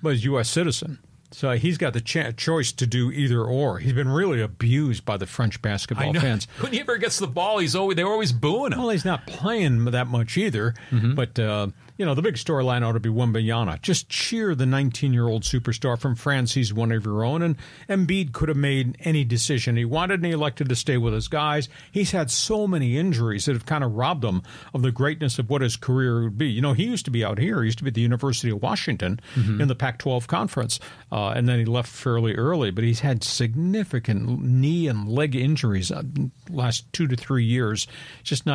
S3: but he's a U.S. citizen. So he's got the choice to do either or. He's been really abused by the French basketball fans.
S4: When he ever gets the ball, they're always booing him.
S3: Well, he's not playing that much either. But, the big storyline ought to be Wembanyama. Just cheer the 19-year-old superstar from France. He's one of your own. And Embiid could have made any decision he wanted, and he elected to stay with his guys. He's had so many injuries that have kind of robbed him of the greatness of what his career would be. He used to be out here. He used to be at the University of Washington in the Pac-12 conference. And then he left fairly early, but he's had significant knee and leg injuries last 2 to 3 years. Just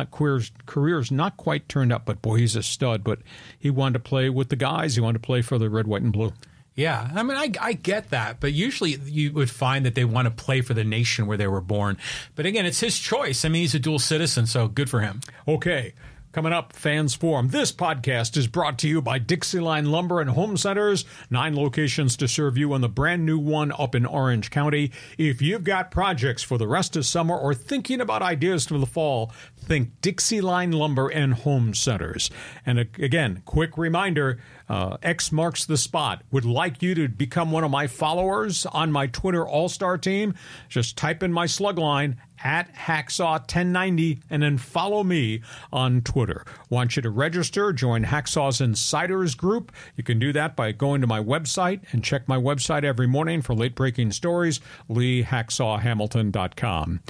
S3: career's not quite turned up, but boy, he's a stud. But he wanted to play with the guys. He wanted to play for the red, white, and blue.
S4: Yeah, I get that, but usually you would find that they want to play for the nation where they were born. But again, it's his choice. He's a dual citizen, so good for him.
S3: Okay. Coming up, Fans Forum. This podcast is brought to you by DIXIELINE Lumber and Home Centers. 9 locations to serve you, and the brand new one up in Orange County. If you've got projects for the rest of summer or thinking about ideas for the fall, think DIXIELINE Lumber and Home Centers. And again, quick reminder, X marks the spot. Would like you to become one of my followers on my Twitter All-Star team. Just type in my slug line at Hacksaw1090 and then follow me on Twitter. Want you to register, join Hacksaw's Insiders group. You can do that by going to my website and check my website every morning for late-breaking stories, LeeHacksawHamilton.com.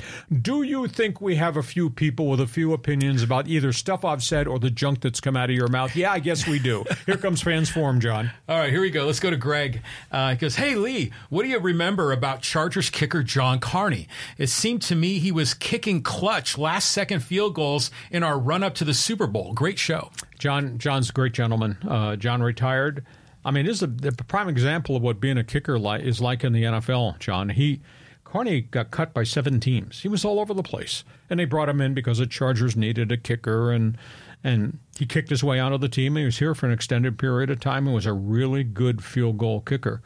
S3: Do you think we have a few people with a few opinions about either stuff I've said or the junk that's come out of your mouth? Yeah, I guess we do. Here comes Fans Forum, John.
S4: All right, here we go. Let's go to Greg. He goes, hey, Lee, what do you remember about Chargers kicker John Carney? It seemed to me he was kicking clutch last-second field goals in our run-up to the Super Bowl. Great show.
S3: John's a great gentleman. John retired. I mean, this is a prime example of what being a kicker is like in the NFL, John. Carney got cut by 7 teams. He was all over the place. And they brought him in because the Chargers needed a kicker, and he kicked his way out of the team. He was here for an extended period of time and was a really good field goal kicker.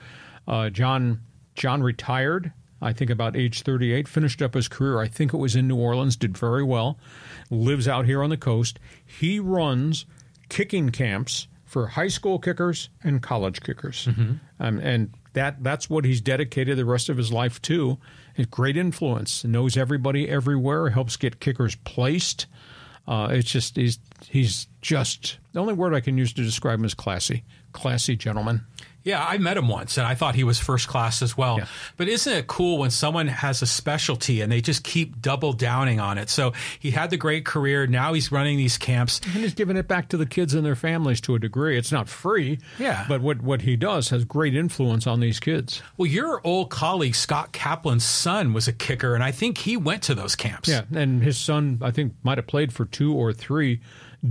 S3: John retired, I think, about age 38, finished up his career. I think it was in New Orleans, did very well, lives out here on the coast. He runs kicking camps for high school kickers and college kickers. Mm-hmm. And that's what he's dedicated the rest of his life to. He's great influence, knows everybody everywhere, helps get kickers placed. It's just, he's just, the only word I can use to describe him is classy gentleman.
S4: Yeah, I met him once, and I thought he was first class as well. Yeah. But isn't it cool when someone has a specialty and they just keep double downing on it? So he had the great career. Now he's running these camps.
S3: And he's giving it back to the kids and their families to a degree. It's not free,
S4: yeah,
S3: but what he does has great influence on these kids.
S4: Well, your old colleague, Scott Kaplan's son, was a kicker, and I think he went to those camps.
S3: Yeah, and his son, I think, might have played for 2 or 3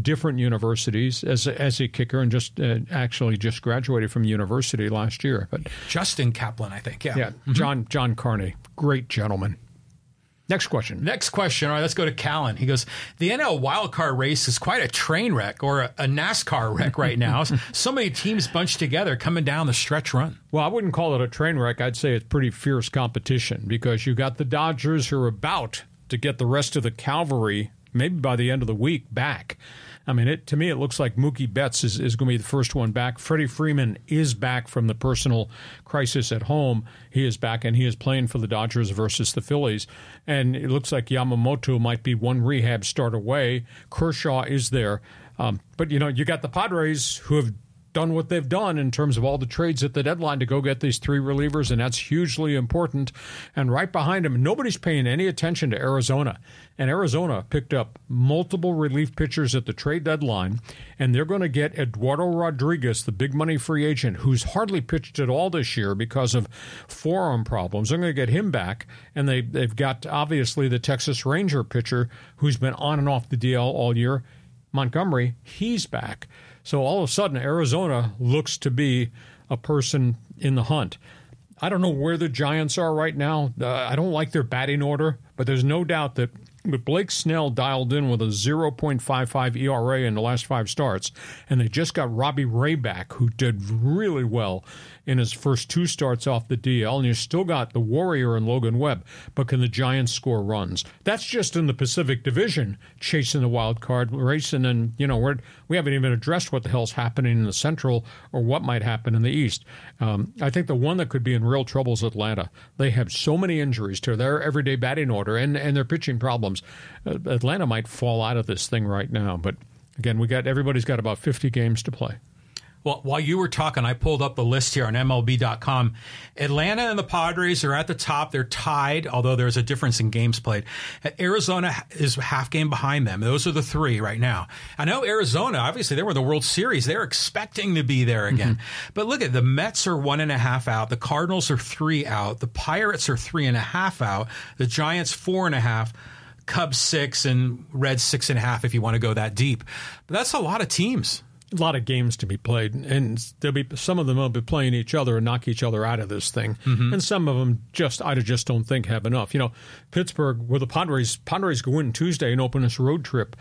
S3: different universities as a kicker, and just actually just graduated from university last year. But
S4: Justin Kaplan, I think, yeah.
S3: Mm-hmm. John Carney, great gentleman. Next question.
S4: All right, let's go to Callan. He goes, the NL wildcard race is quite a train wreck or a NASCAR wreck right now. So many teams bunched together coming down the stretch run.
S3: Well, I wouldn't call it a train wreck. I'd say it's pretty fierce competition, because you got the Dodgers, who are about to get the rest of the cavalry maybe by the end of the week back. I mean, to me, it looks like Mookie Betts is going to be the first one back. Freddie Freeman is back from the personal crisis at home. He is back, and he is playing for the Dodgers versus the Phillies. And it looks like Yamamoto might be one rehab start away. Kershaw is there. But, you got the Padres, who have done what they've done in terms of all the trades at the deadline to go get these 3 relievers, and that's hugely important. And right behind them, nobody's paying any attention to Arizona. And Arizona picked up multiple relief pitchers at the trade deadline, and they're going to get Eduardo Rodriguez, the big money free agent, who's hardly pitched at all this year because of forearm problems. They're going to get him back, and they've got, obviously, the Texas Ranger pitcher who's been on and off the DL all year, Montgomery. He's back. So all of a sudden, Arizona looks to be a person in the hunt. I don't know where the Giants are right now. I don't like their batting order, but there's no doubt that with Blake Snell dialed in with a 0.55 ERA in the last 5 starts, and they just got Robbie Ray back, who did really well in his first 2 starts off the DL, and you still got the Warrior and Logan Webb, but can the Giants score runs? That's just in the Pacific Division, chasing the wild card race, and then, we haven't even addressed what the hell's happening in the Central or what might happen in the East. I think the one that could be in real trouble is Atlanta. They have so many injuries to their everyday batting order and their pitching problems. Atlanta might fall out of this thing right now, but again, everybody's got about 50 games to play.
S4: Well, while you were talking, I pulled up the list here on MLB.com. Atlanta and the Padres are at the top. They're tied, although there's a difference in games played. Arizona is a half game behind them. Those are the 3 right now. I know Arizona, obviously, they were in the World Series. They're expecting to be there again. Mm-hmm. But look at the Mets are 1.5 out. The Cardinals are 3 out. The Pirates are 3.5 out. The Giants 4.5. Cubs 6 and Reds 6.5 if you want to go that deep. But that's a lot of teams.
S3: A lot of games to be played, and some of them will be playing each other and knock each other out of this thing. Mm-hmm. And some of them I just don't think have enough. Pittsburgh, where the Padres go in Tuesday and open this road trip.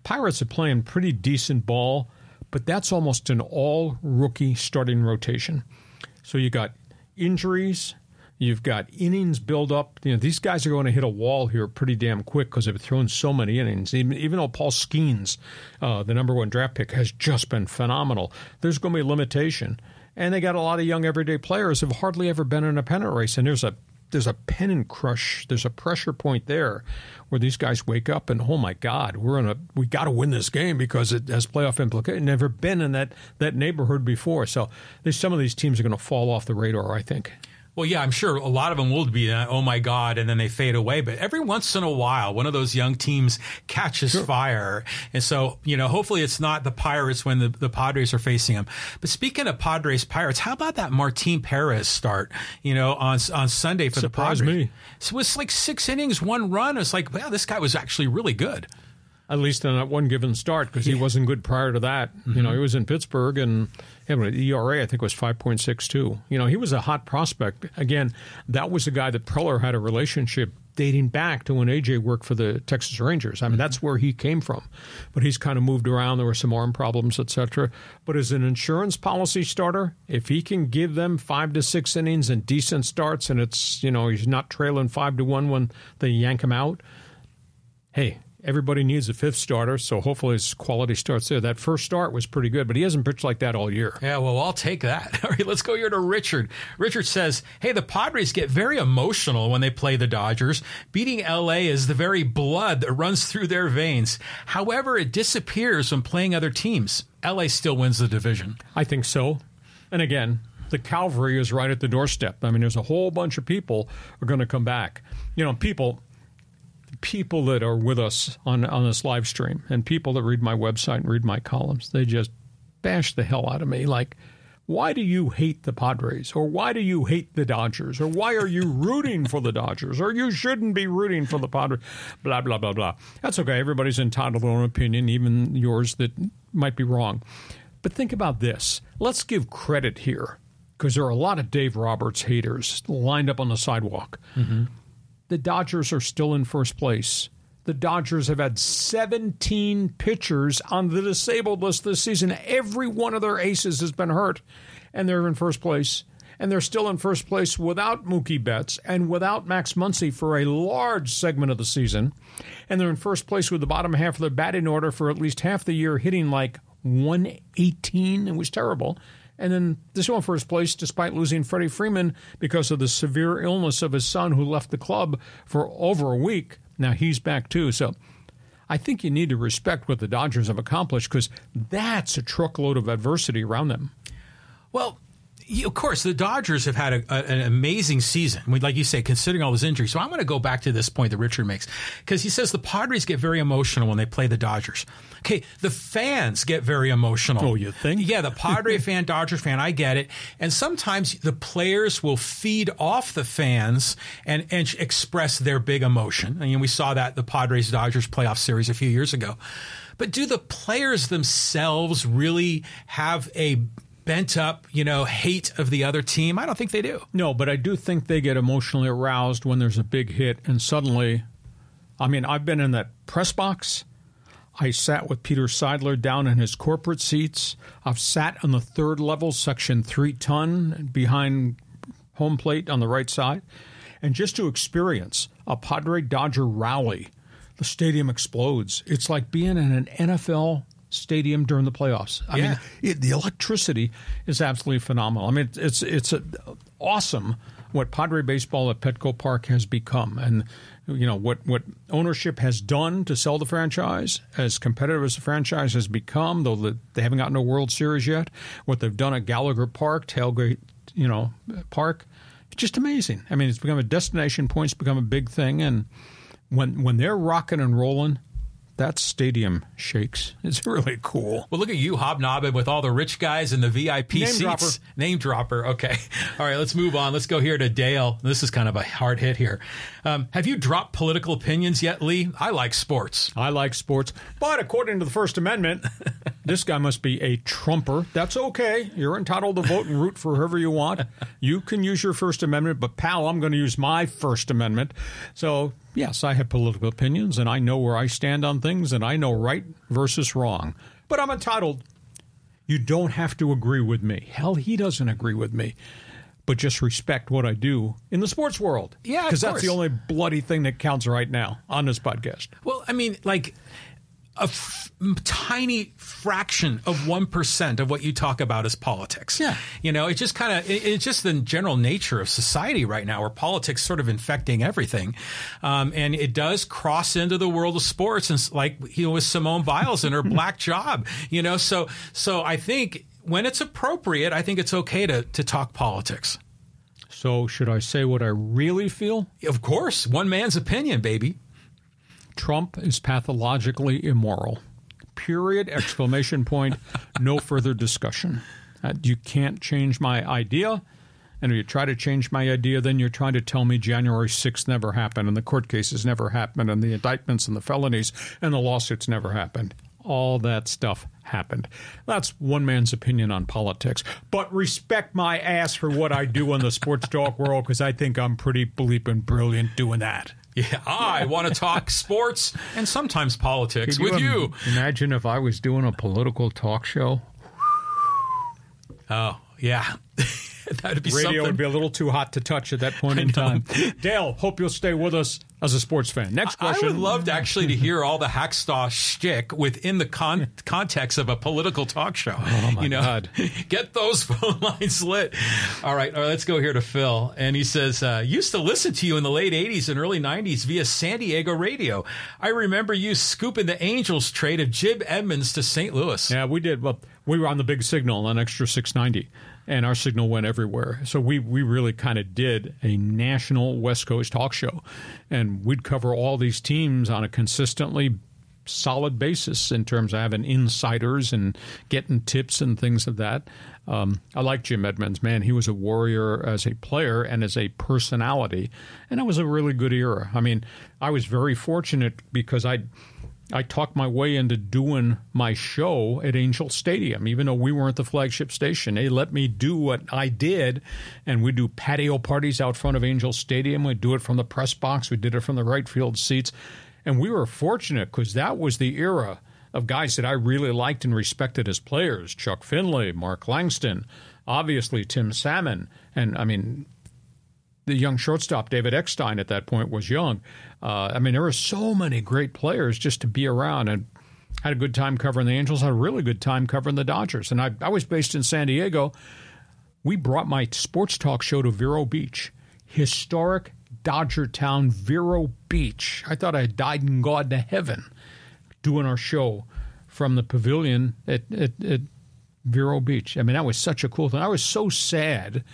S3: Pirates are playing pretty decent ball, but that's almost an all-rookie starting rotation. So you got injuries, you've got innings build up. These guys are going to hit a wall here pretty damn quick because they've thrown so many innings. Even though Paul Skeens, the #1 draft pick, has just been phenomenal, there's going to be a limitation. And they got a lot of young everyday players who have hardly ever been in a pennant race, and there's a pennant crush. There's a pressure point there where these guys wake up and, oh my God, we got to win this game because it has playoff implications. Never been in that neighborhood before. So some of these teams are going to fall off the radar, I think.
S4: Well, yeah, I'm sure a lot of them will be, oh, my God, and then they fade away. But every once in a while, one of those young teams catches fire. And so, hopefully it's not the Pirates when the Padres are facing them. But speaking of Padres-Pirates, how about that Martin Perez start, on Sunday for the Padres?
S3: Surprised me.
S4: So it was like 6 innings, 1 run. It's like, wow, this guy was actually really good.
S3: At least on that one given start, because he wasn't good prior to that. Mm-hmm. He was in Pittsburgh, and an ERA, I think, was 5.62. He was a hot prospect. Again, that was a guy that Preller had a relationship dating back to when A.J. worked for the Texas Rangers. I mean, that's where he came from. But he's kind of moved around. There were some arm problems, etc. But as an insurance policy starter, if he can give them 5 to 6 innings and decent starts, and it's, he's not trailing 5-1 when they yank him out, hey, everybody needs a 5th starter, so hopefully his quality starts there. That first start was pretty good, but he hasn't pitched like that all year.
S4: Yeah, well, I'll take that. All right, let's go here to Richard. Richard says, hey, the Padres get very emotional when they play the Dodgers. Beating L.A. is the very blood that runs through their veins. However, it disappears when playing other teams. L.A. still wins the division.
S3: I think so. And again, the cavalry is right at the doorstep. I mean, there's a whole bunch of people who are going to come back. People that are with us on this live stream and people that read my website and read my columns, they just bash the hell out of me. Like, why do you hate the Padres? Or why do you hate the Dodgers? Or why are you rooting for the Dodgers? Or you shouldn't be rooting for the Padres? Blah, blah, blah, blah. That's okay. Everybody's entitled to their own opinion, even yours that might be wrong. But think about this. Let's give credit here, because there are a lot of Dave Roberts haters lined up on the sidewalk. Mm-hmm. The Dodgers are still in first place. The Dodgers have had 17 pitchers on the disabled list this season. Every one of their aces has been hurt, and they're in first place. And they're still in first place without Mookie Betts and without Max Muncy for a large segment of the season. And they're in first place with the bottom half of their batting order for at least half the year, hitting like 118. It was terrible. And then they're still in first place despite losing Freddie Freeman because of the severe illness of his son, who left the club for over a week. Now he's back too. So I think you need to respect what the Dodgers have accomplished, because that's a truckload of adversity around them.
S4: Well, of course, the Dodgers have had an amazing season, like you say, considering all those injuries. So I'm going to go back to this point that Richard makes, because he says the Padres get very emotional when they play the Dodgers. Okay, the fans get very emotional.
S3: Oh, you think?
S4: Yeah, the Padre fan, Dodger fan, I get it. And sometimes the players will feed off the fans and express their big emotion. I mean, we saw that the Padres-Dodgers playoff series a few years ago. But do the players themselves really have a bent up, hate of the other team? I don't think they do.
S3: No, but I do think they get emotionally aroused when there's a big hit, and suddenly, I've been in that press box. I sat with Peter Seidler down in his corporate seats. I've sat on the 3rd level, section 3 ton, behind home plate on the right side. And just to experience a Padre-Dodger rally, the stadium explodes. It's like being in an NFL stadium during the playoffs. I mean, the electricity is absolutely phenomenal. I mean, it's awesome what Padre baseball at Petco Park has become, and what ownership has done to sell the franchise, as competitive as the franchise has become, though they haven't gotten a World Series yet. What they've done at Gallagher Park, Tailgate, Park, it's just amazing. I mean, it's become a destination point. It's become a big thing, and when they're rocking and rolling, that stadium shakes. It's really cool.
S4: Well, look at you hobnobbing with all the rich guys in the VIP seats. Name dropper. Okay. All right, let's move on. Let's go here to Dale. This is kind of a hard hit here. Have you dropped political opinions yet, Lee? I like sports.
S3: But according to the First Amendment, This guy must be a Trumper. That's okay. You're entitled to vote and root for whoever you want. You can use your First Amendment, but pal, I'm going to use my First Amendment. So, yes, I have political opinions, and I know where I stand on things, and I know right versus wrong. But I'm entitled. You don't have to agree with me. Hell, he doesn't agree with me. But just respect what I do in the sports world.
S4: Yeah,
S3: because that's the only bloody thing that counts right now on this podcast.
S4: Well, I mean, like a tiny fraction of 1% of what you talk about is politics.
S3: Yeah.
S4: You know, it's just kind of, it's just the general nature of society right now where politics sort of infecting everything. And it does cross into the world of sports. And like, with Simone Biles and her black job, so I think when it's appropriate, I think it's okay to talk politics.
S3: So should I say what I really feel?
S4: Of course. One man's opinion, baby.
S3: Trump is pathologically immoral. Period. Exclamation point. No further discussion. You can't change my idea. And if you try to change my idea, then you're trying to tell me January 6th never happened and the court cases never happened and the indictments and the felonies and the lawsuits never happened. All that stuff happened. That's one man's opinion on politics. But respect my ass for what I do in the sports talk world, because I think I'm pretty bleeping brilliant doing that.
S4: Yeah, I want to talk sports and sometimes politics with you.
S3: Imagine if I was doing a political talk show.
S4: Oh, yeah. That would be
S3: Radio
S4: something.
S3: would be a little too hot to touch at that point in time. Dale, hope you'll stay with us as a sports fan. Next question.
S4: I would love to actually hear all the hacksaw shtick within the context of a political talk show.
S3: Oh, my God.
S4: Get those phone lines lit. All right, let's go here to Phil. And he says, used to listen to you in the late 80s and early 90s via San Diego radio. I remember you scooping the Angels trade of Jim Edmonds to St. Louis.
S3: Yeah, we did. Well, we were on the big signal on Extra 690. And our signal went everywhere. So we really kind of did a national West Coast talk show. And we'd cover all these teams on a consistently solid basis in terms of having insiders and getting tips and things of that. I like Jim Edmonds, man. He was a warrior as a player and as a personality. And it was a really good era. I mean, I was very fortunate because I talked my way into doing my show at Angel Stadium, even though we weren't the flagship station. They let me do what I did, and we do patio parties out front of Angel Stadium. We'd do it from the press box. We did it from the right field seats. And we were fortunate because that was the era of guys that I really liked and respected as players. Chuck Finley, Mark Langston, obviously Tim Salmon, and, I mean, the young shortstop, David Eckstein, at that point was young. I mean, there were so many great players just to be around, and had a good time covering the Angels, had a really good time covering the Dodgers. And I was based in San Diego. We brought my sports talk show to Vero Beach, historic Dodger town, Vero Beach. I thought I had died and gone to heaven doing our show from the pavilion at Vero Beach. I mean, that was such a cool thing. I was so sad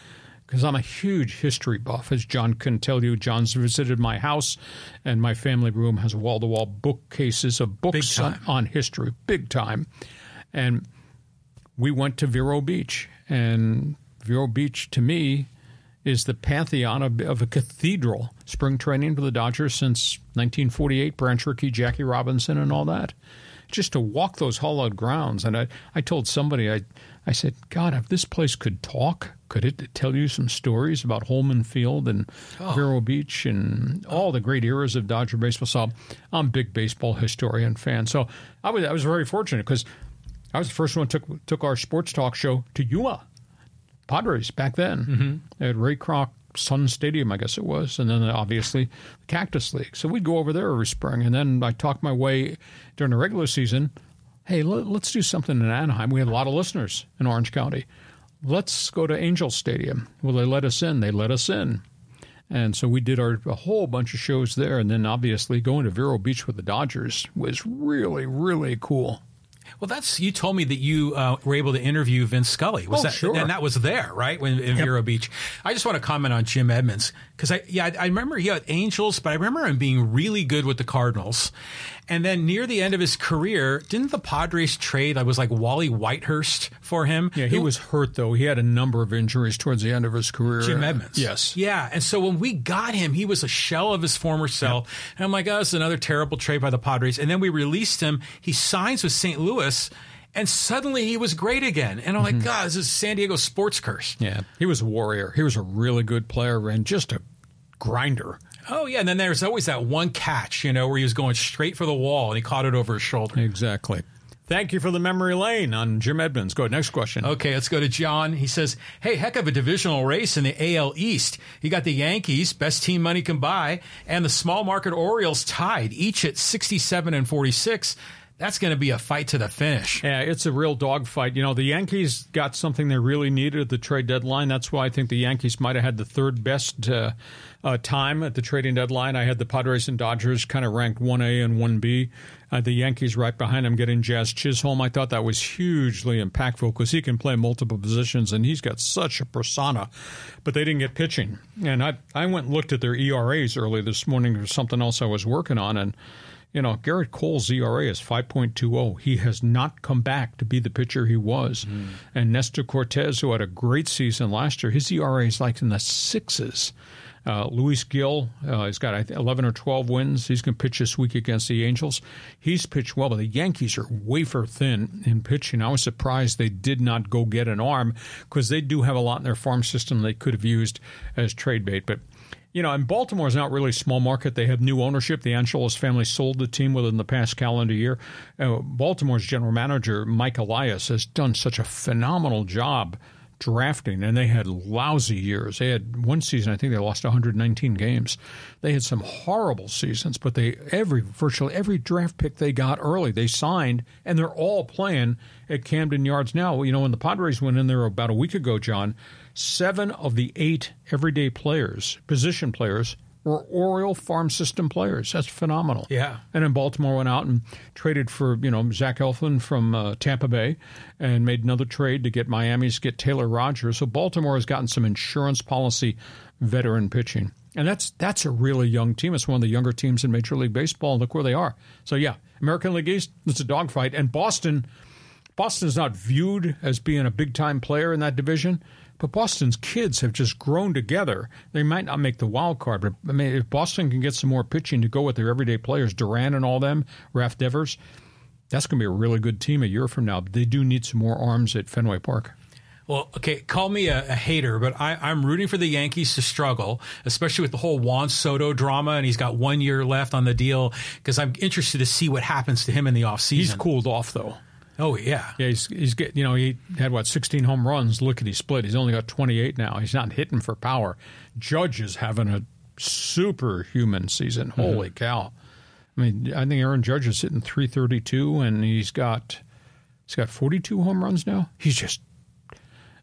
S3: because I'm a huge history buff. As John can tell you, John's visited my house, and my family room has wall-to-wall bookcases of books on history, big time. And we went to Vero Beach, and Vero Beach, to me, is the pantheon of a cathedral. Spring training for the Dodgers since 1948, Branch Rickey, Jackie Robinson, and all that. Just to walk those hollowed grounds. And I told somebody, I said, God, if this place could talk, could it tell you some stories about Holman Field and Vero Beach and all the great eras of Dodger baseball? So I'm a big baseball historian fan. So I was very fortunate because I was the first one who took our sports talk show to Yuma, Padres back then, at Ray Kroc Sun Stadium, I guess it was, and then obviously the Cactus League. So we'd go over there every spring, and then I talked my way during the regular season. Hey, let's do something in Anaheim. We have a lot of listeners in Orange County. Let's go to Angel Stadium. Well, they let us in. They let us in. And so we did a whole bunch of shows there, and then obviously going to Vero Beach with the Dodgers was really, really cool.
S4: Well, you told me that you were able to interview Vince Scully.
S3: Sure.
S4: And that was there, right, in Vero Beach. I just want to comment on Jim Edmonds because I remember he had Angels, but I remember him being really good with the Cardinals. And then near the end of his career, didn't the Padres trade? I was like Wally Whitehurst for him.
S3: Yeah, he was hurt, though. He had a number of injuries towards the end of his career.
S4: Jim Edmonds.
S3: Yes.
S4: Yeah, and so when we got him, he was a shell of his former self. Yep. And I'm like, oh, it's another terrible trade by the Padres. And then we released him. He signs with St. Louis. And suddenly he was great again. And I'm like, God, this is San Diego sports curse.
S3: Yeah, he was a warrior. He was a really good player and just a grinder.
S4: Oh, yeah. And then there's always that one catch, where he was going straight for the wall and he caught it over his shoulder.
S3: Exactly. Thank you for the memory lane on Jim Edmonds. Go ahead, next question.
S4: Okay, let's go to John. He says, hey, heck of a divisional race in the AL East. You got the Yankees, best team money can buy, and the small market Orioles tied, each at 67 and 46. That's going to be a fight to the finish.
S3: Yeah, it's a real dogfight. The Yankees got something they really needed at the trade deadline. That's why I think the Yankees might have had the third best time at the trading deadline. I had the Padres and Dodgers kind of ranked 1A and 1B. The Yankees right behind them getting Jazz Chisholm. I thought that was hugely impactful because he can play multiple positions, and he's got such a persona. But they didn't get pitching. And I went and looked at their ERAs early this morning for something else I was working on, and Garrett Cole's ERA is 5.20. He has not come back to be the pitcher he was. And Nestor Cortez, who had a great season last year, his ERA is like in the sixes. Luis Gil, he's got 11 or 12 wins. He's going to pitch this week against the Angels. He's pitched well, but the Yankees are wafer thin in pitching. I was surprised they did not go get an arm because they do have a lot in their farm system they could have used as trade bait. But and Baltimore is not really a small market. They have new ownership. The Angelos family sold the team within the past calendar year. Baltimore's general manager, Mike Elias, has done such a phenomenal job drafting, and they had lousy years. They had one season, I think they lost 119 games. They had some horrible seasons, but virtually every draft pick they got early, they signed, and they're all playing at Camden Yards now. When the Padres went in there about a week ago, John, 7 of the 8 everyday players, position players, were Oriole farm system players. That's phenomenal.
S4: Yeah.
S3: And then Baltimore went out and traded for, Zach Eflin from Tampa Bay and made another trade to get get Taylor Rogers. So Baltimore has gotten some insurance policy veteran pitching. And that's a really young team. It's one of the younger teams in Major League Baseball. Look where they are. So, yeah, American League East, it's a dogfight. And Boston's not viewed as being a big-time player in that division. But Boston's kids have just grown together. They might not make the wild card, but if Boston can get some more pitching to go with their everyday players, Duran and all them, Raf Devers, that's going to be a really good team a year from now. But they do need some more arms at Fenway Park.
S4: Well, okay, call me a hater, but I'm rooting for the Yankees to struggle, especially with the whole Juan Soto drama, and he's got 1 year left on the deal, because I'm interested to see what happens to him in the offseason.
S3: He's cooled off, though.
S4: Oh, yeah.
S3: Yeah, he's getting, he had, 16 home runs. Lickety split. He's only got 28 now. He's not hitting for power. Judge is having a superhuman season. Holy cow. I think Aaron Judge is hitting .332, and he's got 42 home runs now. He's just,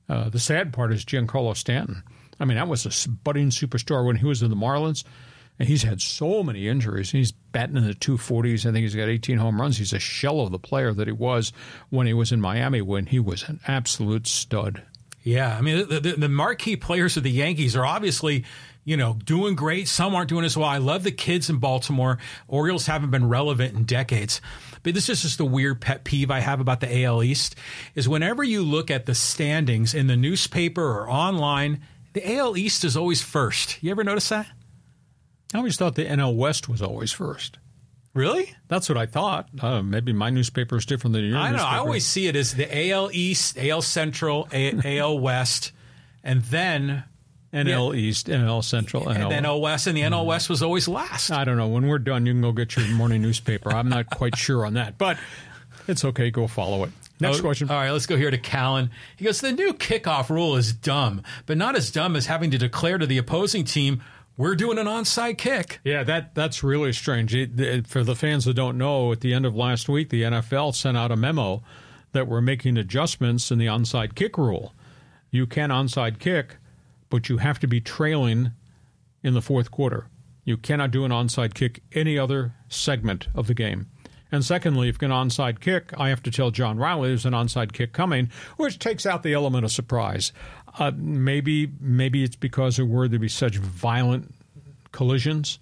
S3: the sad part is Giancarlo Stanton. That was a budding superstar when he was in the Marlins. And he's had so many injuries. He's batting in the 240s. I think he's got 18 home runs. He's a shell of the player that he was when he was in Miami, when he was an absolute stud.
S4: Yeah, the marquee players of the Yankees are obviously, doing great. Some aren't doing as well. I love the kids in Baltimore. Orioles haven't been relevant in decades. But this is just a weird pet peeve I have about the AL East, is whenever you look at the standings in the newspaper or online, the AL East is always first. You ever notice that?
S3: I always thought the NL West was always first.
S4: Really?
S3: That's what I thought. Maybe my newspaper is different than your newspaper.
S4: I don't know. I always see it as the AL East, AL Central, AL West, and then
S3: NL East, NL Central,
S4: and
S3: NL
S4: NL West, and the NL West was always last.
S3: I don't know. When we're done, you can go get your morning newspaper. I'm not quite sure on that, but it's okay. Go follow it. Next question.
S4: All right, let's go here to Callan. He goes, the new kickoff rule is dumb, but not as dumb as having to declare to the opposing team, we're doing an onside kick.
S3: Yeah, that's really strange. For the fans that don't know, at the end of last week, the NFL sent out a memo that we're making adjustments in the onside kick rule. You can onside kick, but you have to be trailing in the fourth quarter. You cannot do an onside kick any other segment of the game. And secondly, if you're an onside kick, I have to tell John Riley there's an onside kick coming, which takes out the element of surprise. Maybe it's because there were to be such violent collisions.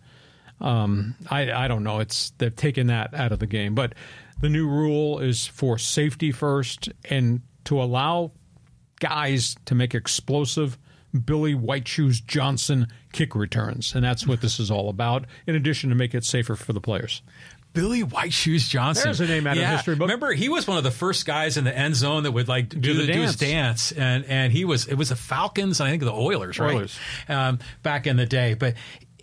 S3: I don't know. They've taken that out of the game. But the new rule is for safety first and to allow guys to make explosive Billy White Shoes Johnson kick returns. And that's what this is all about, in addition to make it safer for the players.
S4: Billy White Shoes Johnson.
S3: There's a name out of history book.
S4: Remember, he was one of the first guys in the end zone that would like do his dance, and it was the Falcons and I think the Oilers, right? Back in the day. But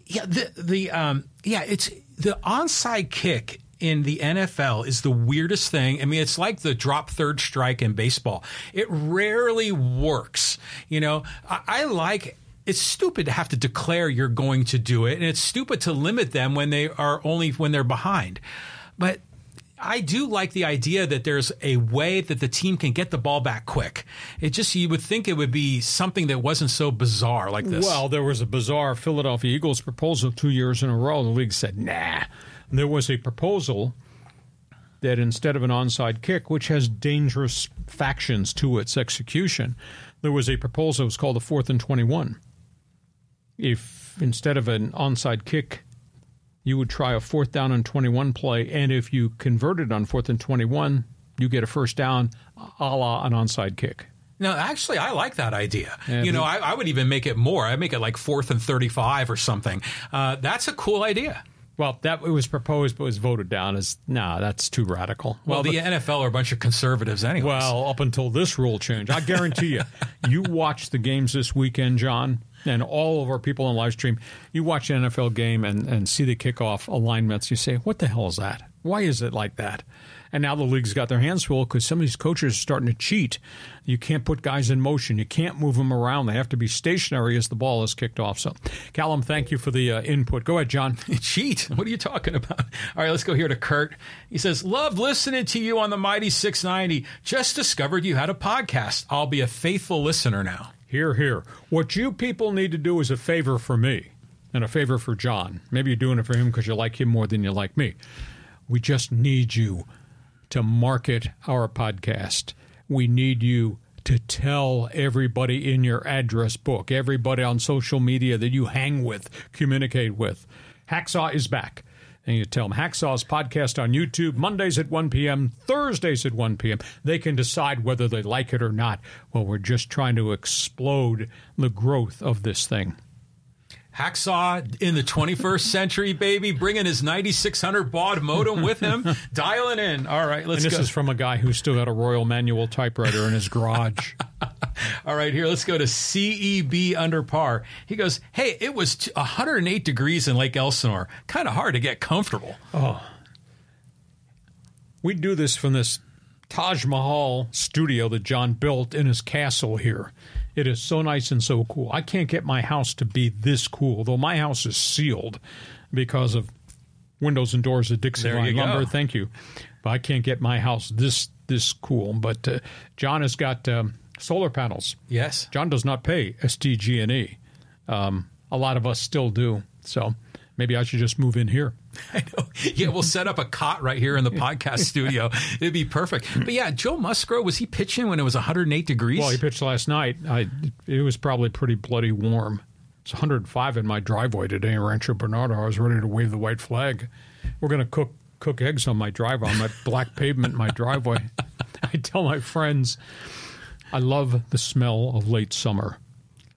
S4: yeah, it's the onside kick in the NFL is the weirdest thing. I mean, it's like the drop third strike in baseball. It rarely works. You know, it's stupid to have to declare you're going to do it, and it's stupid to limit them when they're behind. But I do like the idea that there's a way that the team can get the ball back quick. You would think it would be something that wasn't so bizarre like this.
S3: Well, there was a bizarre Philadelphia Eagles proposal 2 years in a row. The league said, nah. And there was a proposal that instead of an onside kick, which has dangerous factions to its execution, there was a proposal that was called a 4th and 21. If instead of an onside kick, you would try a 4th down and 21 play, and if you converted on 4th and 21, you get a first down a la an onside kick.
S4: No, actually, I like that idea. Yeah, I would even make it more. I'd make it like 4th and 35 or something. That's a cool idea.
S3: Well, it was proposed but was voted down as, that's too radical.
S4: Well, the NFL are a bunch of conservatives anyway.
S3: Well, up until this rule change. I guarantee you, you watch the games this weekend, John, and all of our people on live stream, you watch an NFL game and see the kickoff alignments. You say, what the hell is that? Why is it like that? And now the league's got their hands full because some of these coaches are starting to cheat. You can't put guys in motion. You can't move them around. They have to be stationary as the ball is kicked off. So, Callum, thank you for the input. Go ahead, John.
S4: Cheat? What are you talking about? All right, let's go here to Kurt. He says, loved listening to you on the Mighty 690. Just discovered you had a podcast. I'll be a faithful listener now.
S3: Hear, hear. What you people need to do is a favor for me and a favor for John. Maybe you're doing it for him because you like him more than you like me. We just need you to market our podcast. We need you to tell everybody in your address book, everybody on social media that you hang with, communicate with. Hacksaw is back. And you tell them Hacksaw's podcast on YouTube, Mondays at 1 p.m., Thursdays at 1 p.m. They can decide whether they like it or not. Well, we're just trying to explode the growth of this thing.
S4: Hacksaw in the 21st century, baby, bringing his 9600 baud modem with him, dialing in. All right, let's go.
S3: And this is from a guy who's still got a Royal Manual typewriter in his garage.
S4: All right, here, let's go to CEB under par. He goes, hey, it was 108 degrees in Lake Elsinore. Kind of hard to get comfortable.
S3: Oh. We do this from this Taj Mahal studio that John built in his castle here. It is so nice and so cool. I can't get my house to be this cool, though my house is sealed because of windows and doors at DIXIELINE lumber.
S4: Go.
S3: Thank you. But I can't get my house this cool. But John has got solar panels.
S4: Yes.
S3: John does not pay SDG&E. A lot of us still do. So maybe I should just move in here.
S4: I know. Yeah, we'll set up a cot right here in the podcast studio. It'd be perfect. But yeah, Joe Musgrove, was he pitching when it was 108 degrees?
S3: Well, he pitched last night. It was probably pretty bloody warm. It's 105 in my driveway today in Rancho Bernardo. I was ready to wave the white flag. We're going to cook eggs on my driveway, on my black pavement in my driveway. I tell my friends, I love the smell of late summer.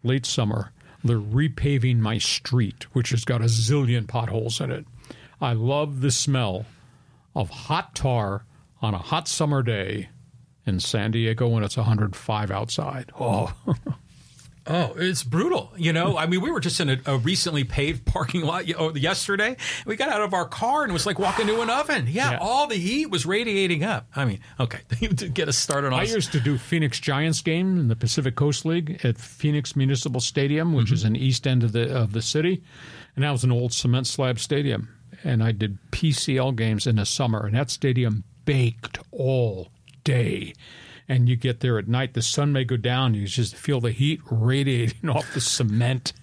S3: Late summer, they're repaving my street, which has got a zillion potholes in it. I love the smell of hot tar on a hot summer day in San Diego when it's 105 outside. Oh,
S4: Oh, it's brutal. You know, I mean, we were just in a recently paved parking lot yesterday. We got out of our car and it was like walking to an oven. Yeah, all the heat was radiating up. I mean, okay, to get us started on.
S3: I used to do Phoenix Giants game in the Pacific Coast League at Phoenix Municipal Stadium, which is in the east end of the city, and that was an old cement slab stadium. And I did PCL games in the summer, and that stadium baked all day. And you get there at night, the sun may go down, you just feel the heat radiating off the cement.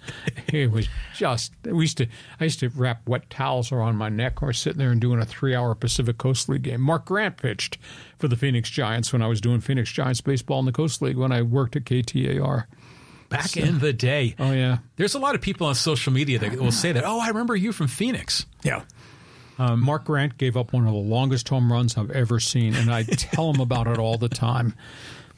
S3: It was just, I used to wrap wet towels around my neck or sitting there and doing a 3-hour Pacific Coast League game. Mark Grant pitched for the Phoenix Giants when I was doing Phoenix Giants baseball in the Coast League when I worked at KTAR.
S4: Back in the day.
S3: Oh, yeah.
S4: There's a lot of people on social media that will say that, oh, I remember you from Phoenix.
S3: Yeah. Mark Grant gave up one of the longest home runs I've ever seen, and I tell him about it all the time.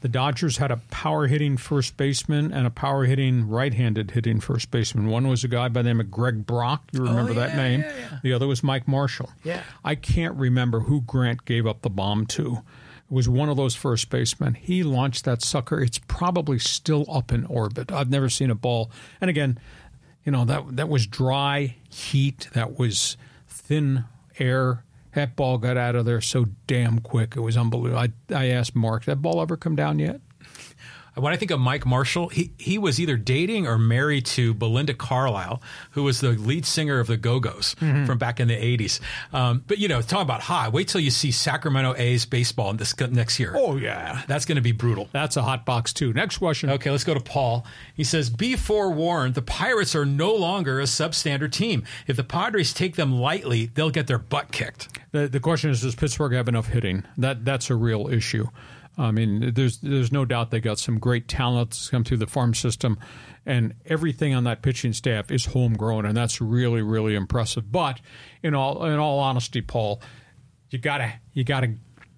S3: The Dodgers had a power-hitting first baseman and a power-hitting right-handed hitting first baseman. One was a guy by the name of Greg Brock. You remember that name?
S4: Yeah.
S3: The other was Mike Marshall.
S4: Yeah.
S3: I can't remember who Grant gave up the bomb to. It was one of those first basemen. He launched that sucker. It's probably still up in orbit. I've never seen a ball. And again, that was dry heat. That was thin air. That ball got out of there so damn quick. It was unbelievable. I asked Mark, that ball ever come down yet?
S4: When I think of Mike Marshall, he was either dating or married to Belinda Carlisle, who was the lead singer of the Go-Go's from back in the 80s. But, talking about hot, wait till you see Sacramento A's baseball this next year.
S3: Oh, yeah.
S4: That's going to be brutal.
S3: That's a hot box, too. Next question.
S4: Okay, let's go to Paul. He says, be forewarned, the Pirates are no longer a substandard team. If the Padres take them lightly, they'll get their butt kicked.
S3: The question is, does Pittsburgh have enough hitting? That's a real issue. I mean, there's no doubt they got some great talent that's come through the farm system, and everything on that pitching staff is homegrown, and that's really, really impressive. But in all honesty, Paul, you gotta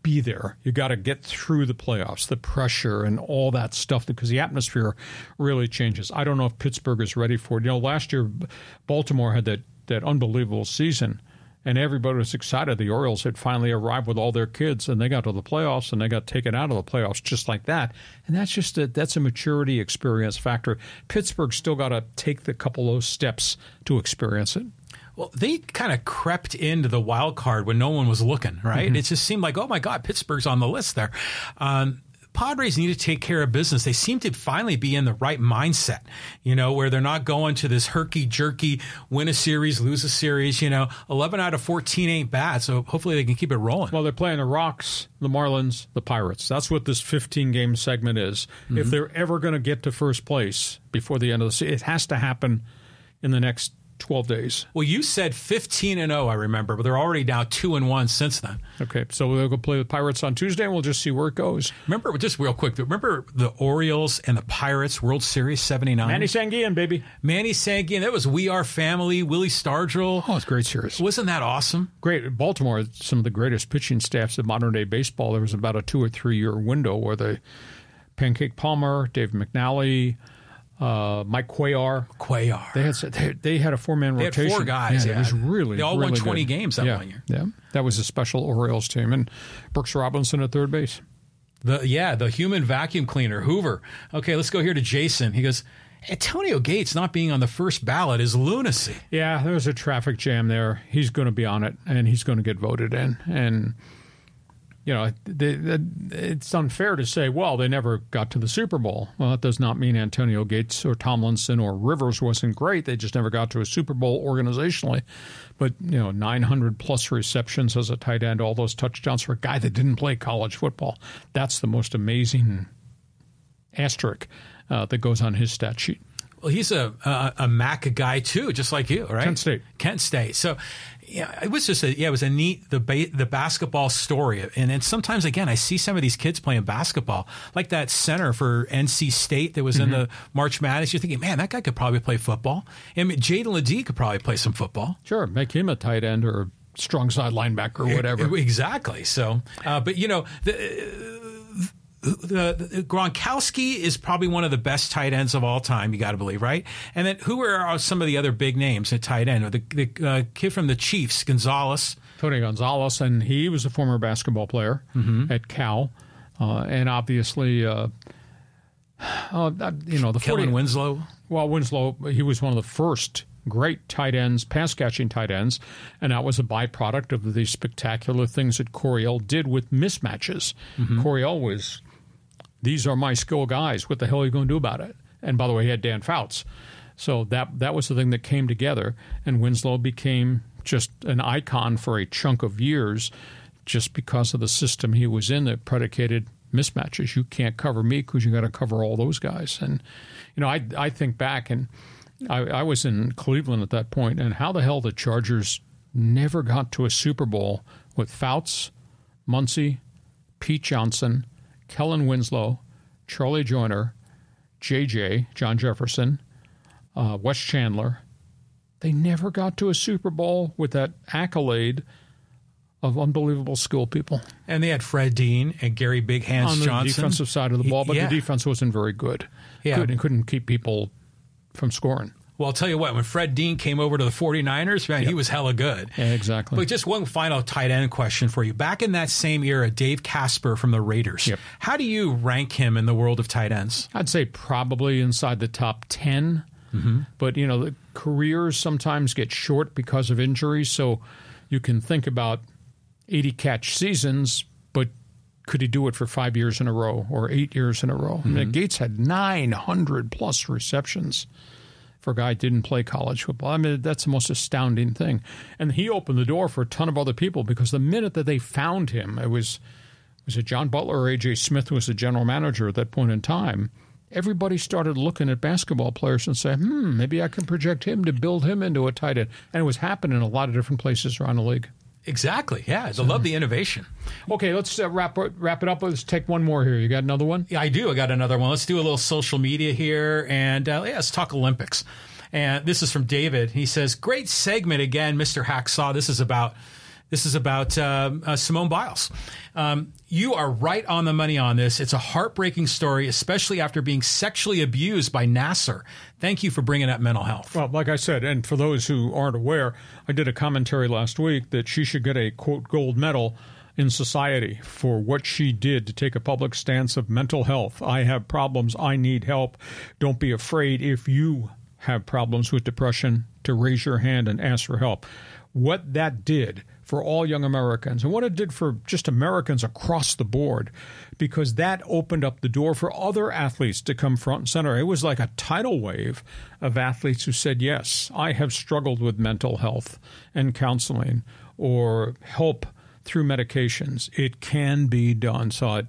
S3: be there. You got to get through the playoffs, the pressure, and all that stuff, because the atmosphere really changes. I don't know if Pittsburgh is ready for it. Last year Baltimore had that unbelievable season, and everybody was excited. The Orioles had finally arrived with all their kids, and they got to the playoffs, and they got taken out of the playoffs just like that. And that's a maturity experience factor. Pittsburgh still got to take the couple of those steps to experience it.
S4: Well, they kind of crept into the wild card when no one was looking, right? Mm-hmm. It just seemed like, oh, my God, Pittsburgh's on the list there. Padres need to take care of business. They seem to finally be in the right mindset, where they're not going to this herky-jerky, win a series, lose a series. 11 out of 14 ain't bad, so hopefully they can keep it rolling.
S3: Well, they're playing the Rocks, the Marlins, the Pirates. That's what this 15-game segment is. Mm-hmm. If they're ever going to get to first place before the end of the season, it has to happen in the next 12 days.
S4: Well, you said 15-0, I remember, but they're already now 2-1 since then.
S3: Okay, so we'll go play the Pirates on Tuesday, and we'll just see where it goes.
S4: Remember, just real quick, remember the Orioles and the Pirates World Series 79?
S3: Manny Sanguillen, baby.
S4: Manny Sanguillen. That was We Are Family, Willie Stargell.
S3: Oh, it's a great series.
S4: Wasn't that awesome?
S3: Great. Baltimore, some of the greatest pitching staffs of modern-day baseball. There was about a 2 or 3 year window where the Pancake Palmer, Dave McNally, Mike Cuellar. They had a 4-man rotation.
S4: They had 4 guys.
S3: Yeah. It was really,
S4: they all
S3: really
S4: won 20
S3: good.
S4: games that 1 year.
S3: Yeah, that was a special Orioles team. And Brooks Robinson at third base.
S4: The human vacuum cleaner, Hoover. Okay, let's go here to Jason. He goes, Antonio Gates not being on the first ballot is lunacy.
S3: Yeah, there's a traffic jam there. He's going to be on it, and he's going to get voted in. And it's unfair to say, well, they never got to the Super Bowl. Well, that does not mean Antonio Gates or Tomlinson or Rivers wasn't great. They just never got to a Super Bowl organizationally. But, 900-plus receptions as a tight end, all those touchdowns for a guy that didn't play college football. That's the most amazing asterisk that goes on his stat sheet.
S4: Well, he's a MAC guy, too, just like you, right? Kent State. So, it was just it was a neat, the basketball story. And then sometimes, again, I see some of these kids playing basketball, like that center for NC State that was in the March Madness. You're thinking, man, that guy could probably play football. I mean, Jaden Ledee could probably play some football.
S3: Sure, make him a tight end or a strong side linebacker or whatever.
S4: Exactly. So, but, Gronkowski is probably one of the best tight ends of all time, you got to believe, right? And then who are some of the other big names at tight end? The kid from the Chiefs, Gonzalez.
S3: Tony Gonzalez, and he was a former basketball player at Cal. And obviously,
S4: Kellen Winslow.
S3: Well, Winslow, he was one of the first great tight ends, pass-catching tight ends, and that was a byproduct of the spectacular things that Coryell did with mismatches. Coryell was, these are my skill guys. What the hell are you going to do about it? And by the way, he had Dan Fouts. So that was the thing that came together, and Winslow became just an icon for a chunk of years just because of the system he was in that predicated mismatches. You can't cover me because you got to cover all those guys. And, I think back, and I was in Cleveland at that point, and how the hell the Chargers never got to a Super Bowl with Fouts, Muncy, Pete Johnson, Kellen Winslow, Charlie Joyner, J.J., John Jefferson, Wes Chandler. They never got to a Super Bowl with that accolade of unbelievable skill people.
S4: And they had Fred Dean and Gary Big Hands Johnson.
S3: On the defensive side of the ball, but the defense wasn't very good.
S4: Yeah.
S3: Couldn't keep people from scoring.
S4: Well, I'll tell you what, when Fred Dean came over to the 49ers, man, he was hella good.
S3: Yeah, exactly.
S4: But just one final tight end question for you. Back in that same era, Dave Casper from the Raiders, how do you rank him in the world of tight ends?
S3: I'd say probably inside the top 10. But, you know, the careers sometimes get short because of injuries, so you can think about 80-catch seasons, but could he do it for 5 years in a row or 8 years in a row? I mean, Gates had 900-plus receptions for a guy who didn't play college football. I mean, that's the most astounding thing. And he opened the door for a ton of other people because the minute that they found him, was it John Butler or A.J. Smith who was the general manager at that point in time, everybody started looking at basketball players and saying, maybe I can project him to build him into a tight end. And it was happening in a lot of different places around the league.
S4: Exactly. Yeah, I love the innovation.
S3: Okay, let's wrap it up. Let's take one more here. You got another one?
S4: Yeah, I do. I got another one. Let's do a little social media here, and let's talk Olympics. And this is from David. He says, "Great segment again, Mr. Hacksaw. This is about Simone Biles. You are right on the money on this. It's a heartbreaking story, especially after being sexually abused by Nasser. Thank you for bringing up mental health."
S3: Well, like I said, and for those who aren't aware, I did a commentary last week that she should get a, quote, gold medal in society for what she did to take a public stance of mental health. I have problems. I need help. Don't be afraid if you have problems with depression to raise your hand and ask for help. What that did for all young Americans and what it did for just Americans across the board, because that opened up the door for other athletes to come front and center. It was like a tidal wave of athletes who said, yes, I have struggled with mental health and counseling or help through medications. It can be done. So,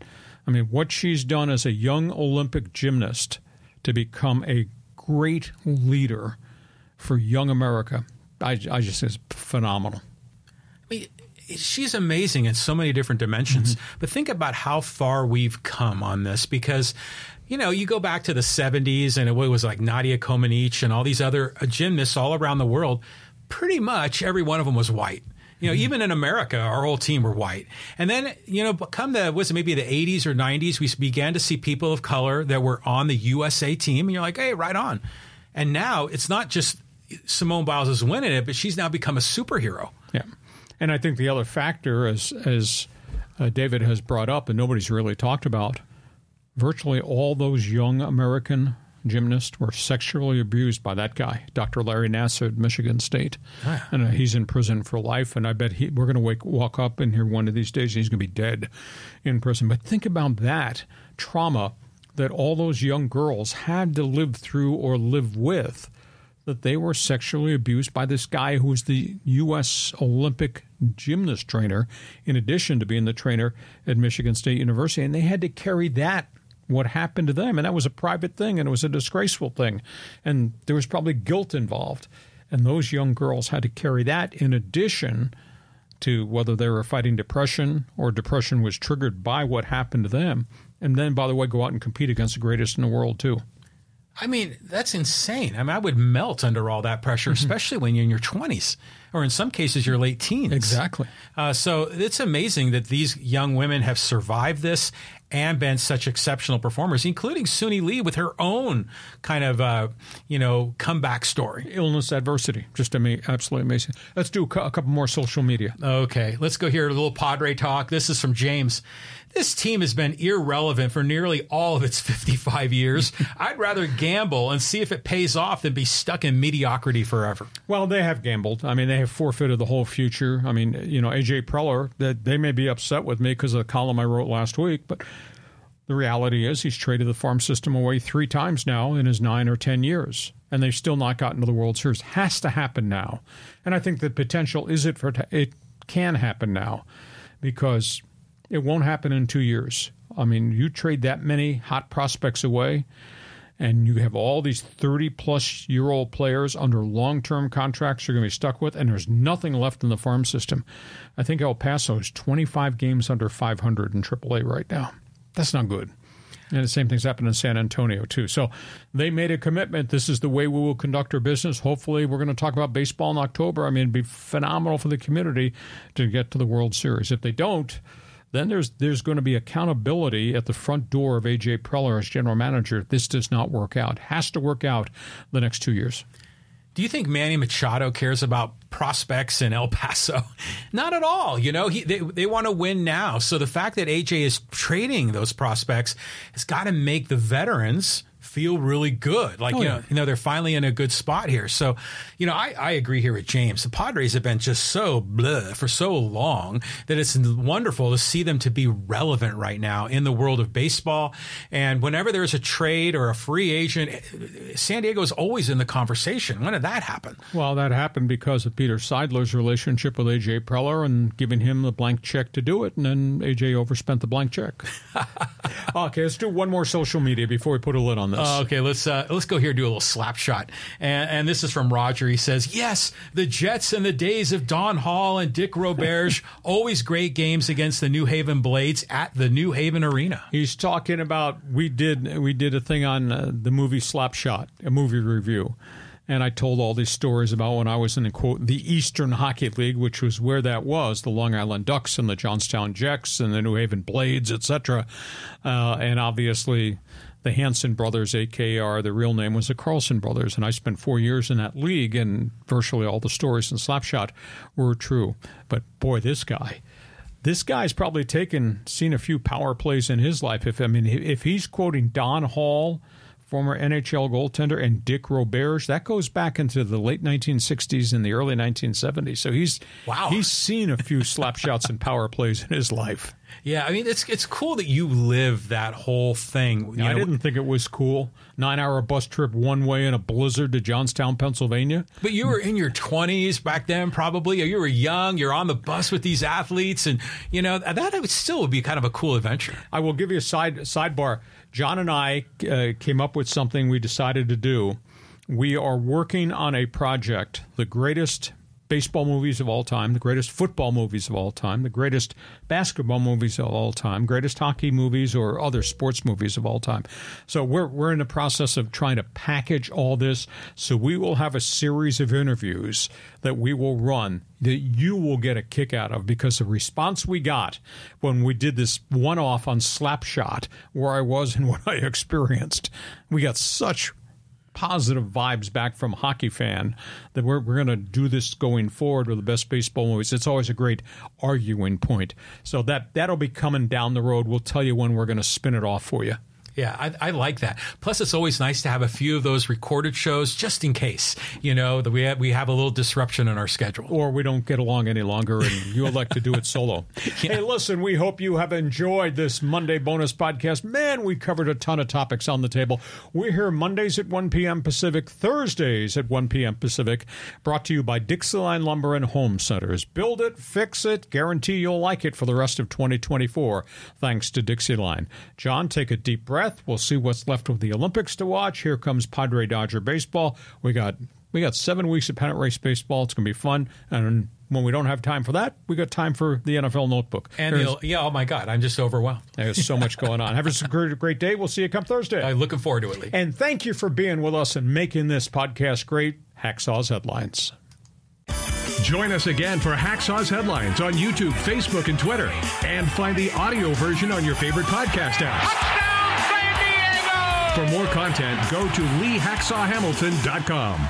S3: what she's done as a young Olympic gymnast to become a great leader for young America, I just think it's phenomenal.
S4: She's amazing in so many different dimensions. But think about how far we've come on this, because, you go back to the 70s and it was like Nadia Comaneci and all these other gymnasts all around the world. Pretty much every one of them was white. Even in America, our whole team were white. And then, come maybe the 80s or 90s, we began to see people of color that were on the USA team. And you're like, hey, right on. And now it's not just Simone Biles is winning it, but she's now become a superhero.
S3: Yeah. And I think the other factor, as David has brought up and nobody's really talked about, virtually all those young American gymnasts were sexually abused by that guy, Dr. Larry Nassar at Michigan State. And he's in prison for life, and I bet we're going to walk up in here one of these days and he's going to be dead in prison. But think about that trauma that all those young girls had to live through or live with, that they were sexually abused by this guy who was the U.S. Olympic gymnast trainer, in addition to being the trainer at Michigan State University. And they had to carry that, what happened to them. And that was a private thing, and it was a disgraceful thing. And there was probably guilt involved. And those young girls had to carry that in addition to whether they were fighting depression or depression was triggered by what happened to them. And then, by the way, go out and compete against the greatest in the world, too.
S4: That's insane. I would melt under all that pressure, especially when you're in your 20s or in some cases your late teens.
S3: Exactly.
S4: So it's amazing that these young women have survived this and been such exceptional performers, including SUNI Lee with her own kind of, comeback story.
S3: Illness, adversity. Just absolutely amazing. Let's do a couple more social media.
S4: Okay. Let's go here. A little Padre talk. This is from James. This team has been irrelevant for nearly all of its 55 years. I'd rather gamble and see if it pays off than be stuck in mediocrity forever.
S3: Well, they have gambled. They have forfeited the whole future. A.J. Preller, they may be upset with me because of the column I wrote last week, but the reality is he's traded the farm system away 3 times now in his 9 or 10 years, and they've still not gotten to the World Series. Has to happen now. And I think the potential is it can happen now, because it won't happen in 2 years. You trade that many hot prospects away, and you have all these 30-plus-year-old players under long-term contracts you're going to be stuck with, and there's nothing left in the farm system. I think El Paso is 25 games under 500 in AAA right now. That's not good. And the same thing's happened in San Antonio, too. So they made a commitment. This is the way we will conduct our business. Hopefully, we're going to talk about baseball in October. I mean, it'd be phenomenal for the community to get to the World Series. If they don't, then there's going to be accountability at the front door of A.J. Preller as general manager. This does not work out. Has to work out the next 2 years.
S4: Do you think Manny Machado cares about prospects in El Paso? Not at all. You know, they want to win now. So the fact that AJ is trading those prospects has got to make the veterans feel really good. Like, you know, they're finally in a good spot here. So, you know, I agree here with James. The Padres have been just so bleh for so long that it's wonderful to see them to be relevant right now in the world of baseball. And whenever there's a trade or a free agent, San Diego is always in the conversation. When did that happen? Well,
S3: that happened because of Peter Seidler's relationship with A.J. Preller and giving him the blank check to do it. And then A.J. overspent the blank check. Okay, let's do one more social media before we put a lid on this.
S4: Okay, let's go here and do a little slap shot. And this is from Roger. He says, yes, the Jets and the days of Don Hall and Dick Roberge, always great games against the New Haven Blades at the New Haven Arena.
S3: He's talking about, we did a thing on the movie Slap Shot, a movie review. And I told all these stories about when I was in, quote, the Eastern Hockey League, which was where that was, the Long Island Ducks and the Johnstown Jets and the New Haven Blades, etc. And obviously the Hanson brothers, AKR, the real name was the Carlson brothers. And I spent 4 years in that league, and virtually all the stories in Slapshot were true. But boy, this guy's probably seen a few power plays in his life. If he's quoting Don Hall, former NHL goaltender, and Dick Roberge, that goes back into the late 1960s and the early 1970s. So he's seen a few slap shots and power plays in his life.
S4: Yeah, I mean, it's cool that you live that whole thing.
S3: I didn't think it was cool. 9-hour bus trip one way in a blizzard to Johnstown, Pennsylvania.
S4: But you were in your 20s back then, probably. You were young. You're on the bus with these athletes. And, you know, that would be kind of a cool adventure.
S3: I will give you a sidebar. John and I came up with something we decided to do. We are working on a project, the greatest baseball movies of all time, the greatest football movies of all time, the greatest basketball movies of all time, greatest hockey movies or other sports movies of all time. So we're in the process of trying to package all this. So we will have a series of interviews that we will run that you will get a kick out of, because the response we got when we did this one-off on Slapshot, where I was and what I experienced, we got such positive vibes back from hockey fan that we're going to do this going forward with the best baseball movies. It's always a great arguing point. So that'll be coming down the road. We'll tell you when we're going to spin it off for you.
S4: Yeah, I like that. Plus, it's always nice to have a few of those recorded shows just in case, you know, that we have a little disruption in our schedule.
S3: Or we don't get along any longer and you elect to do it solo. Yeah. Hey, listen, we hope you have enjoyed this Monday bonus podcast. Man, we covered a ton of topics on the table. We're here Mondays at 1 p.m. Pacific, Thursdays at 1 p.m. Pacific, brought to you by DIXIELINE Lumber and Home Centers. Build it, fix it, guarantee you'll like it for the rest of 2024, thanks to DIXIELINE. John, take a deep breath. We'll see what's left of the Olympics to watch. Here comes Padre Dodger baseball. We got 7 weeks of pennant race baseball. It's going to be fun. And when we don't have time for that, we got time for the NFL Notebook.
S4: And oh my God, I'm just overwhelmed.
S3: There's so much going on. Have a great day. We'll see you come Thursday.
S4: I'm looking forward to it, Lee.
S3: And thank you for being with us and making this podcast great. Hacksaw's Headlines.
S1: Join us again for Hacksaw's Headlines on YouTube, Facebook, and Twitter. And find the audio version on your favorite podcast apps. For more content, go to LeeHacksawHamilton.com.